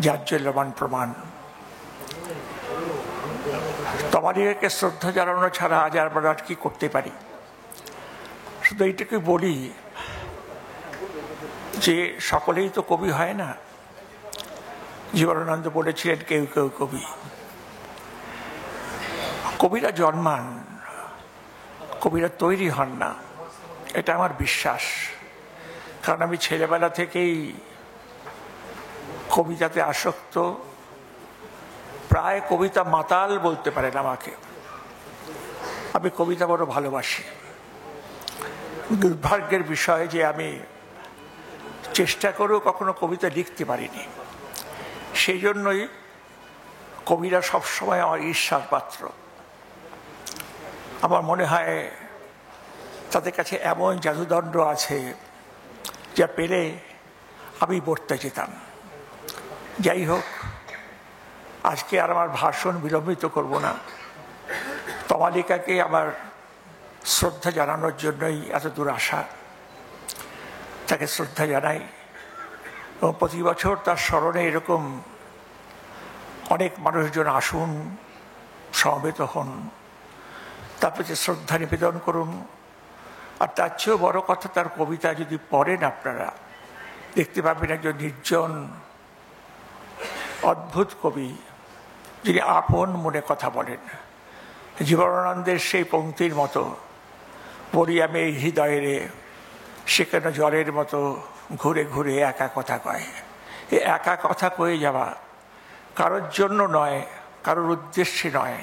জাজ্জল্যমান প্রমাণ। তমালিকাকে শ্রদ্ধা জানানো ছাড়া আজ আমরা আর কি করতে পারি? শুধু এইটুকুই বলি যে সকলেই তো কবি হয় না। জীবনানন্দ বলেছিলেন, কেউ কেউ কবি। কবিরা জন্মান, কবিরা তৈরি হন না, এটা আমার বিশ্বাস। কারণ আমি ছেলেবেলা থেকেই কবিতাতে আসক্ত, প্রায় কবিতা মাতাল বলতে পারেন আমাকে। আমি কবিতা বড় ভালোবাসি। দুর্ভাগ্যের বিষয় যে আমি চেষ্টা করেও কখনো কবিতা লিখতে পারিনি। সেই জন্যই কবিরা সবসময় আমার ঈর্ষার পাত্র। আমার মনে হয় তাদের কাছে এমন জাদুদণ্ড আছে যা পেলে আমি বর্তে যেতাম। যাই হোক, আজকে আর আমার ভাষণ বিলম্বিত করব না। তমালিকাকে আমার শ্রদ্ধা জানানোর জন্যই এত দূর আসা। তাকে শ্রদ্ধা জানাই এবং প্রতি বছর তার স্মরণে এরকম অনেক মানুষজন আসুন, সমবেত হন, তার প্রতি শ্রদ্ধা নিবেদন করুন। আর তার চেয়েও বড় কথা, তার কবিতা যদি পড়েন আপনারা, দেখতে পাবেন একজন নির্জন অদ্ভুত কবি, যিনি আপন মনে কথা বলেন। জীবনানন্দের সেই পংক্তির মতো, বলি আমি এই হৃদয়ে সেখানে জলের মতো ঘুরে ঘুরে একা কথা কয়। এই একা কথা কয়ে যাওয়া কারোর জন্য নয়, কারোর উদ্দেশ্যে নয়।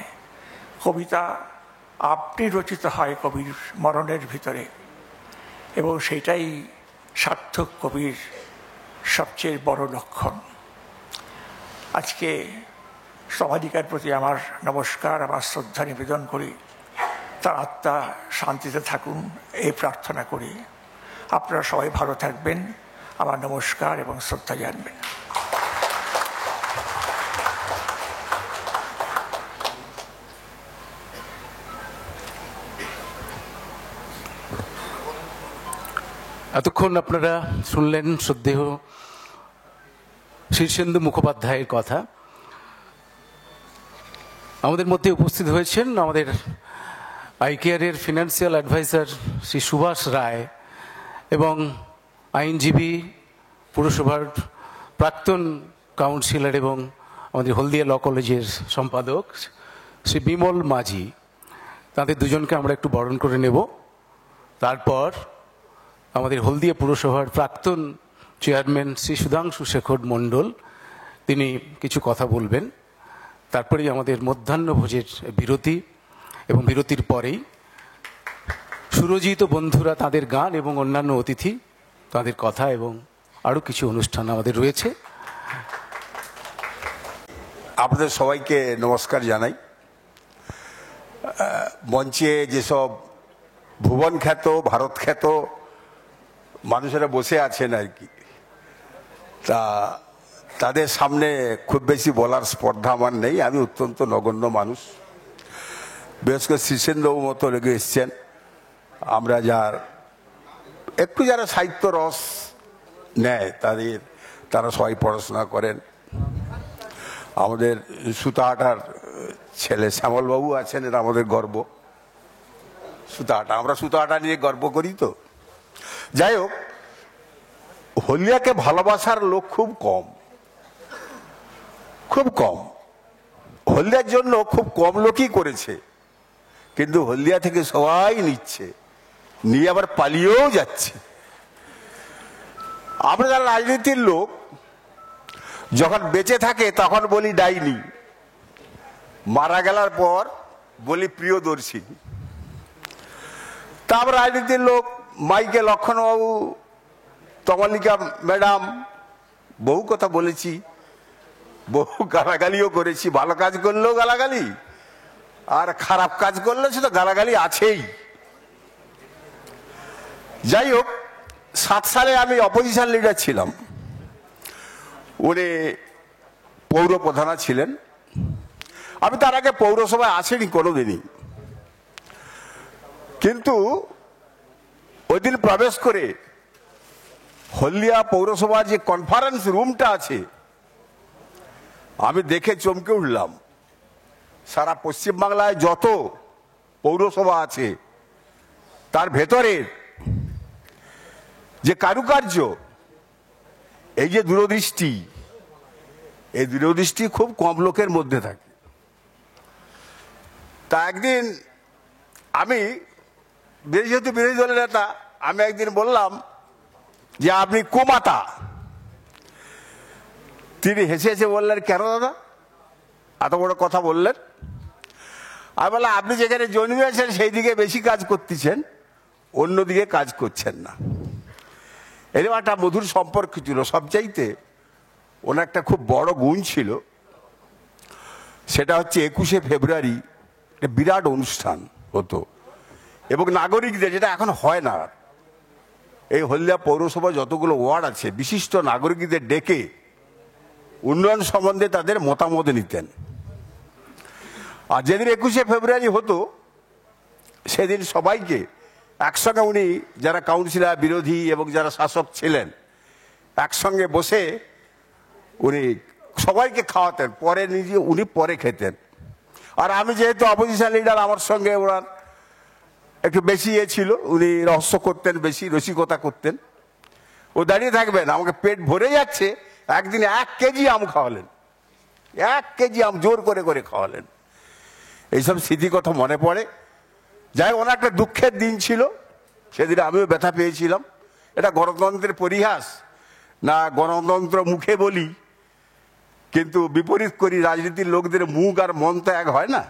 কবিতা আপনি রচিত হয় কবির মরণের ভিতরে, এবং সেটাই সার্থক কবির সবচেয়ে বড় লক্ষণ। আজকে সমাধিকার প্রতি আমার নমস্কার, আমার শ্রদ্ধা নিবেদন করি। তার আত্মা শান্তিতে থাকুন এই প্রার্থনা করি। আপনারা সবাই ভালো থাকবেন, আমার নমস্কার এবং শ্রদ্ধা জানবেন। এতক্ষণ আপনারা শুনলেন শ্রদ্ধেয় শীর্ষেন্দু মুখোপাধ্যায়ের কথা। আমাদের মধ্যে উপস্থিত হয়েছেন আমাদের আইকেয়ারের ফিনান্সিয়াল অ্যাডভাইজার শ্রী সুভাষ রায় এবং আইনজীবী, পুরসভার প্রাক্তন কাউন্সিলর এবং আমাদের হলদিয়া ল কলেজের সম্পাদক শ্রী বিমল মাঝি। তাদের দুজনকে আমরা একটু বরণ করে নেব। তারপর আমাদের হলদিয়া পুরসভার প্রাক্তন চেয়ারম্যান শ্রী সুধাংশু শেখর মণ্ডল, তিনি কিছু কথা বলবেন। তারপরেই আমাদের মধ্যাহ্নভোজের বিরতি, এবং বিরতির পরেই সুরজিত বন্ধুরা তাদের গান এবং অন্যান্য অতিথি তাদের কথা এবং আরও কিছু অনুষ্ঠান আমাদের রয়েছে। আপনাদের সবাইকে নমস্কার জানাই। মঞ্চে যেসব ভুবন খ্যাত, ভারত খ্যাত মানুষেরা বসে আছেন আর কি, তাদের সামনে খুব বেশি বলার স্পর্ধা আমার নেই। আমি অত্যন্ত নগণ্য মানুষ। বিশেষ করে শীর্ষেন্দুবাবুর মতো লেগে এসছেন, আমরা যারা সাহিত্য রস নেয় তারা সবাই পড়াশোনা করেন। আমাদের সুতাহাটার ছেলে শ্যামলবাবু আছেন, এটা আমাদের গর্ব। আমরা সুতাহাটা নিয়ে গর্ব করি। তো যাই হোক, হলদিয়াকে ভালোবাসার লোক খুব কম। হলদিয়ার জন্য খুব কম লোকই করেছে, কিন্তু হলদিয়া থেকে সবাই নিচ্ছে, নিয়ে আবার পালিয়েও যাচ্ছে। আমরা যারা রাজনীতির লোক, যখন বেঁচে থাকে তখন বলি ডাইনি, মারা গেলার পর বলি প্রিয়দর্শিনী। তা আমরা রাজনীতির লোক, মাইকে লক্ষণবাবু, তমালিকা ম্যাডাম বহু কথা বলেছি, বহু গালাগালিও করেছি। ভালো কাজ করলেও গালাগালি, আর খারাপ কাজ করলে সেটা গালাগালি আছেই। যাই হোক, 7 সালে আমি অপোজিশন লিডার ছিলাম, উনি পৌর প্রধান ছিলেন। আমি তার আগে পৌরসভায় আসিনি কোনোদিনই, কিন্তু ওই দিন প্রবেশ করে হলদিয়া পৌরসভার যে কনফারেন্স রুমটা আছে, আমি দেখে চমকে উঠলাম। সারা পশ্চিমবাংলায় যত পৌরসভা আছে তার ভেতরের যে কারুকার্য, এই যে দূরদৃষ্টি, এই দূরদৃষ্টি খুব কম লোকের মধ্যে থাকে। তা একদিন আমি, যেহেতু বিরোধী দলের নেতা, আমি একদিন বললাম যে আপনি কুমাতা। তিনি হেসে হেসে বললেন, কেন দাদা এত বড় কথা বললেন? আমি বললাম, আপনি যেখানে জন্মেছেন সেই দিকে বেশি কাজ করতেছেন, অন্যদিকে কাজ করছেন না। এরকম একটা মধুর সম্পর্ক ছিল। সবচাইতে ওনার একটা খুব বড় গুণ ছিল, সেটা হচ্ছে 21শে ফেব্রুয়ারি একটা বিরাট অনুষ্ঠান হতো, এবং নাগরিকদের, যেটা এখন হয় না, এই হলদিয়া পৌরসভা যতগুলো ওয়ার্ড আছে বিশিষ্ট নাগরিকদের ডেকে উন্নয়ন সম্বন্ধে তাদের মতামত নিতেন। আর যেদিন 21শে ফেব্রুয়ারি হতো সেদিন সবাইকে একসঙ্গে, উনি যারা কাউন্সিলর, বিরোধী এবং যারা শাসক ছিলেন, একসঙ্গে বসে উনি সবাইকে খাওয়াতেন, পরে উনি পরে খেতেন। আর আমি যেহেতু অপোজিশন লিডার, আমার সঙ্গে ওনার একটু বেশি ছিল, উনি রহস্য করতেন, বেশি রসিকতা করতেন। ও দাঁড়িয়ে থাকবেন, আমাকে পেট ভরে যাচ্ছে, একদিন 1 কেজি আম খাওয়ালেন, 1 কেজি আম জোর করে করে খাওয়ালেন। এইসব স্মৃতি কথা মনে পড়ে। যাই হোক, ওনার একটা দুঃখের দিন ছিল, সেদিন আমিও ব্যথা পেয়েছিলাম, এটা গণতন্ত্রের পরিহাস না গণতন্ত্র মুখে বলি কিন্তু বিপরীত করি? রাজনীতির লোকদের মুখ আর মন তো এক হয় না।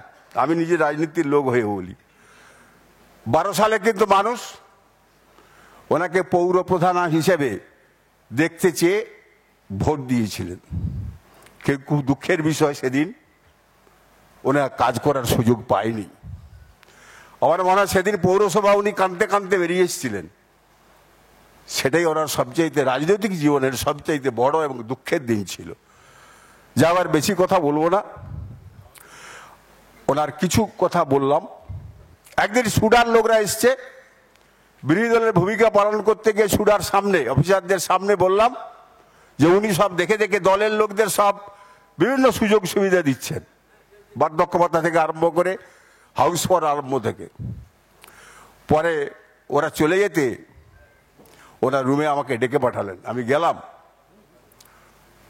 আমি নিজে রাজনীতির লোক হয়ে বলি, 12 সালে কিন্তু মানুষ ওনাকে পৌর প্রধান হিসেবে দেখতে চেয়ে ভোট দিয়েছিলেন। কিন্তু খুব দুঃখের বিষয় সেদিন ওনার কাজ করার সুযোগ পায়নি। আমার মনে হয় সেদিন পৌরসভা উনি কাঁদতে কাঁদতে বেরিয়ে এসেছিলেন। সেটাই ওনার সবচাইতে রাজনৈতিক জীবনের সবচাইতে বড় এবং দুঃখের দিন ছিল। যা আবার বেশি কথা বলবো না, ওনার কিছু কথা বললাম। একদিন সুডার লোকরা এসছে, বিরোধী দলের ভূমিকা পালন করতে গিয়ে সুডার সামনে অফিসারদের সামনে বললাম যে উনি সব দেখে দেখে দলের লোকদের সব বিভিন্ন সুযোগ সুবিধা দিচ্ছেন, বার্ধক্য ভাতা থেকে আরম্ভ করে হাউস ফর আরম্ভ থেকে। পরে ওরা চলে যেতে ওনার রুমে আমাকে ডেকে পাঠালেন। আমি গেলাম,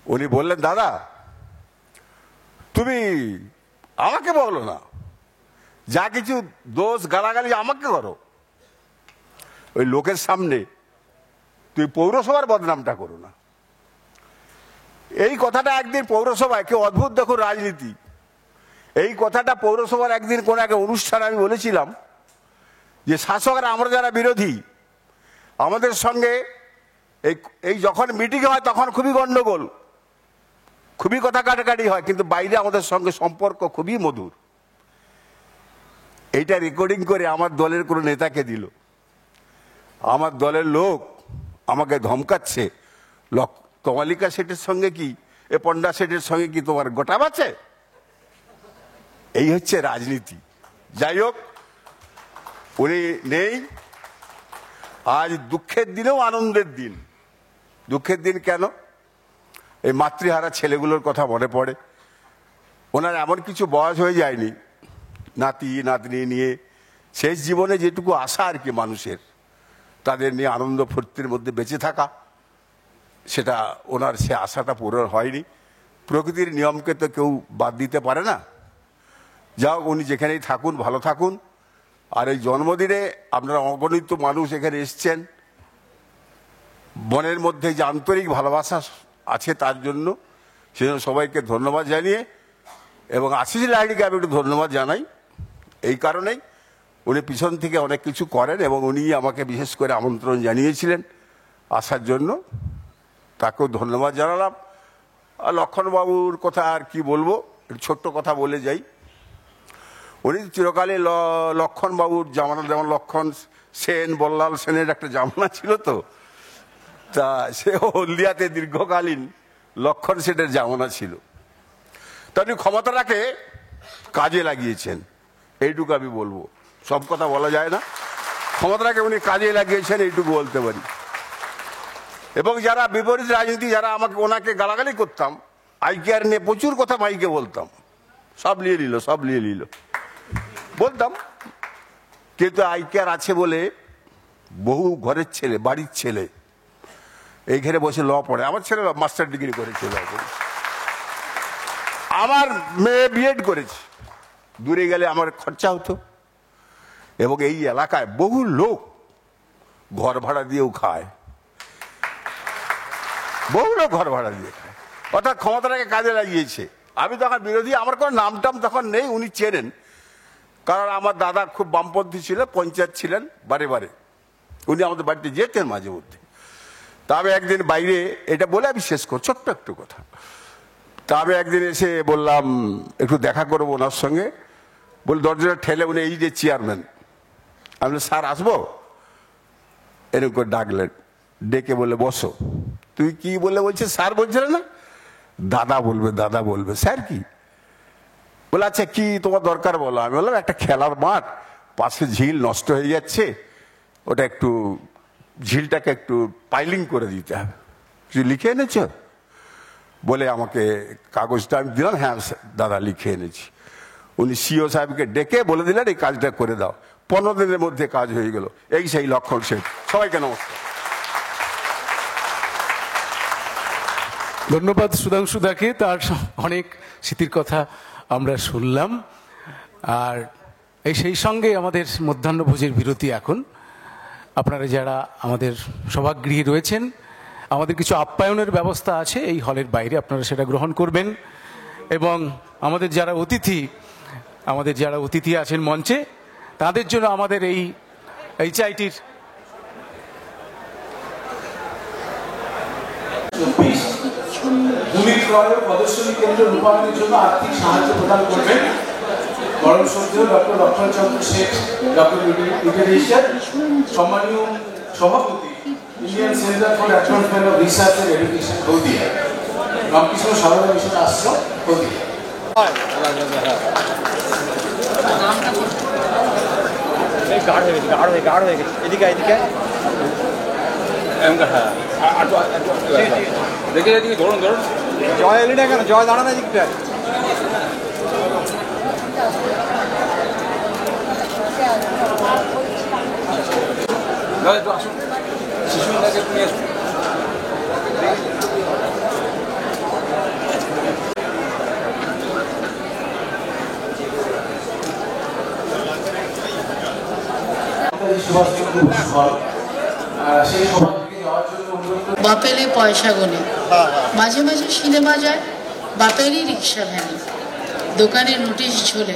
উনি বললেন, দাদা তুমি আমাকে বলো না, যা কিছু দোষ গালাগালি আমাকে করো, ওই লোকের সামনে তুই পৌরসভার বদনামটা করো না। এই কথাটা একদিন পৌরসভায়, কেউ অদ্ভুত দেখো রাজনীতি, এই কথাটা পৌরসভার একদিন কোন এক অনুষ্ঠানে আমি বলেছিলাম যে শাসকরা আমরা যারা বিরোধী আমাদের সঙ্গে এই যখন মিটিং হয় তখন খুবই গন্ডগোল, খুবই কথা কাটাকাটি হয়, কিন্তু বাইরে আমাদের সঙ্গে সম্পর্ক খুবই মধুর। এইটা রেকর্ডিং করে আমার দলের কোনো নেতাকে দিল। আমার দলের লোক আমাকে ধমকাচ্ছে, কমলিকা শেঠের সঙ্গে কি এ পণ্ডা শেঠের সঙ্গে কি তোমার গোটাম আছে? এই হচ্ছে রাজনীতি। যাই হোক, উনি নেই। আজ দুঃখের দিনেও আনন্দের দিন। দুঃখের দিন কেন? এই মাতৃহারা ছেলেগুলোর কথা মনে পড়ে। ওনার এমন কিছু বয়স হয়ে যায়নি, নাতি নাতনি নিয়ে শেষ জীবনে যেটুকু আশা আর কি মানুষের, তাদের নিয়ে আনন্দ ফুর্তির মধ্যে বেঁচে থাকা, সেটা ওনার সে আশাটা পূরণ হয়নি। প্রকৃতির নিয়মকে তো কেউ বাদ দিতে পারে না। যাও, উনি যেখানেই থাকুন ভালো থাকুন। আর এই জন্মদিনে আপনারা অগণিত মানুষ এখানে এসছেন, মনের মধ্যে যে আন্তরিক ভালোবাসা আছে তার জন্য সেজন্য সবাইকে ধন্যবাদ জানিয়ে, এবং আশিস লাহিড়িকে আমি একটু ধন্যবাদ জানাই এই কারণেই, উনি পিছন থেকে অনেক কিছু করেন এবং উনি আমাকে বিশেষ করে আমন্ত্রণ জানিয়েছিলেন আসার জন্য, তাকেও ধন্যবাদ জানালাম। আর লক্ষণবাবুর কথা আর কি বলবো, একটু ছোট্ট কথা বলে যাই। উনি চিরকালে লক্ষণবাবুর জামানা, যেমন লক্ষণ সেন, বল্লাল সেনের একটা জামানা ছিল, তো তা সে হলদিয়াতে দীর্ঘকালীন লক্ষণ সেনের জামানা ছিল। তা উনি ক্ষমতাটাকে কাজে লাগিয়েছেন, এইটুকু আমি বলবো। সব কথা বলা যায় না, ক্ষমতাটাকে উনি কাজে লাগিয়েছেন এইটুকু বলতে পারি। এবং যারা বিপরীত রাজনীতি, যারা ওনাকে গালাগালি করতাম, আইকেআর নিয়ে প্রচুর কথা মাইকে বলতাম, সব নিয়ে নিল বলতাম, কিন্তু আইকেআর আছে বলে বহু ঘরের ছেলে, বাড়ির ছেলে এই ঘরে বসে ল পড়ে। আমার ছেলে মাস্টার ডিগ্রি করেছিল, আমার মেয়ে বিএড করেছে, দূরে গেলে আমার খরচা হতো। এবং এই এলাকায় বহু লোক ঘর ভাড়া দিয়েও খায়, বহু লোক ঘর ভাড়া দিয়ে খায়, অর্থাৎ ক্ষমতাটাকে কাজে লাগিয়েছে। আমি তখন বিরোধী, আমার কোনো নাম টাম তখন নেই, উনি চেনেন, কারণ আমার দাদা খুব বামপন্থী ছিল, পঞ্চায়েত ছিলেন বারে বারে, উনি আমাদের বাড়িতে যেতেন মাঝে মধ্যে। তা আমি একদিন বাইরে, এটা বলে আমি শেষ করব, ছোট্ট একটু কথা। তা আমি একদিন এসে বললাম একটু দেখা করবো ওনার সঙ্গে, বলে দরজাটা ঠেলে উনি, এই যে চেয়ারম্যান। আমি বলি, স্যার আসবো? এরকম করে ডাকলেন, ডেকে বলে বসো। তুই কি বলে বলছিস? স্যার বলছিল না, দাদা বলবে। স্যার কি বলে? আচ্ছা কি তোমার দরকার বলো। আমি বললাম, একটা খেলার মাঠ, পাশে ঝিল নষ্ট হয়ে যাচ্ছে, ওটা একটু ঝিলটাকে একটু পাইলিং করে দিতে হবে, তুই লিখে এনেছ? বলে আমাকে কাগজটা আমি দিলাম, হ্যাঁ দাদা লিখে এনেছি। উনি সিও সাহেবকে ডেকে বলে দিলেন এই কাজটা করে দাও। 15 দিনের মধ্যে কাজ হয়ে গেল। এই সেই লক্ষণ শেঠ। সবাইকে নমস্কার। ধন্যবাদ সুধাংশু দাকে, তার অনেক স্মৃতির কথা আমরা শুনলাম। আর এই সেই সঙ্গে আমাদের মধ্যাহ্নভোজের বিরতি এখন। আপনারা যারা আমাদের সভাগৃহে রয়েছেন, আমাদের কিছু আপ্যায়নের ব্যবস্থা আছে এই হলের বাইরে, আপনারা সেটা গ্রহণ করবেন। এবং আমাদের যারা অতিথি আছেন মঞ্চে, তাদের জন্য আমাদের এই এইচআইটির ভূমি ক্রয় ও প্রদর্শনী কেন্দ্র রূপায়ণের জন্য আর্থিক সাহায্য প্রদান করবেন পরম শ্রদ্ধেয় doctor Lakshmanchandra Sheth, doctor literature, সম্মানীয় সভাপতি Indian centre for advancement of research and education Haldia, Ramakrishna Sarada mission Ashram Haldia. দেখে এদিকে ধরুন জয় এলি না কেন, জয় দাঁড়ানো দিকটা। একটু আসুন, শিশুটাকে একটু নিয়ে আসুন। বাপেলে পয়সা গোনে, মাঝে মাঝে সিনেমা যায় বাপেরই রিক্সা ভ্যানে, দোকানে নোটিশ ঝোলে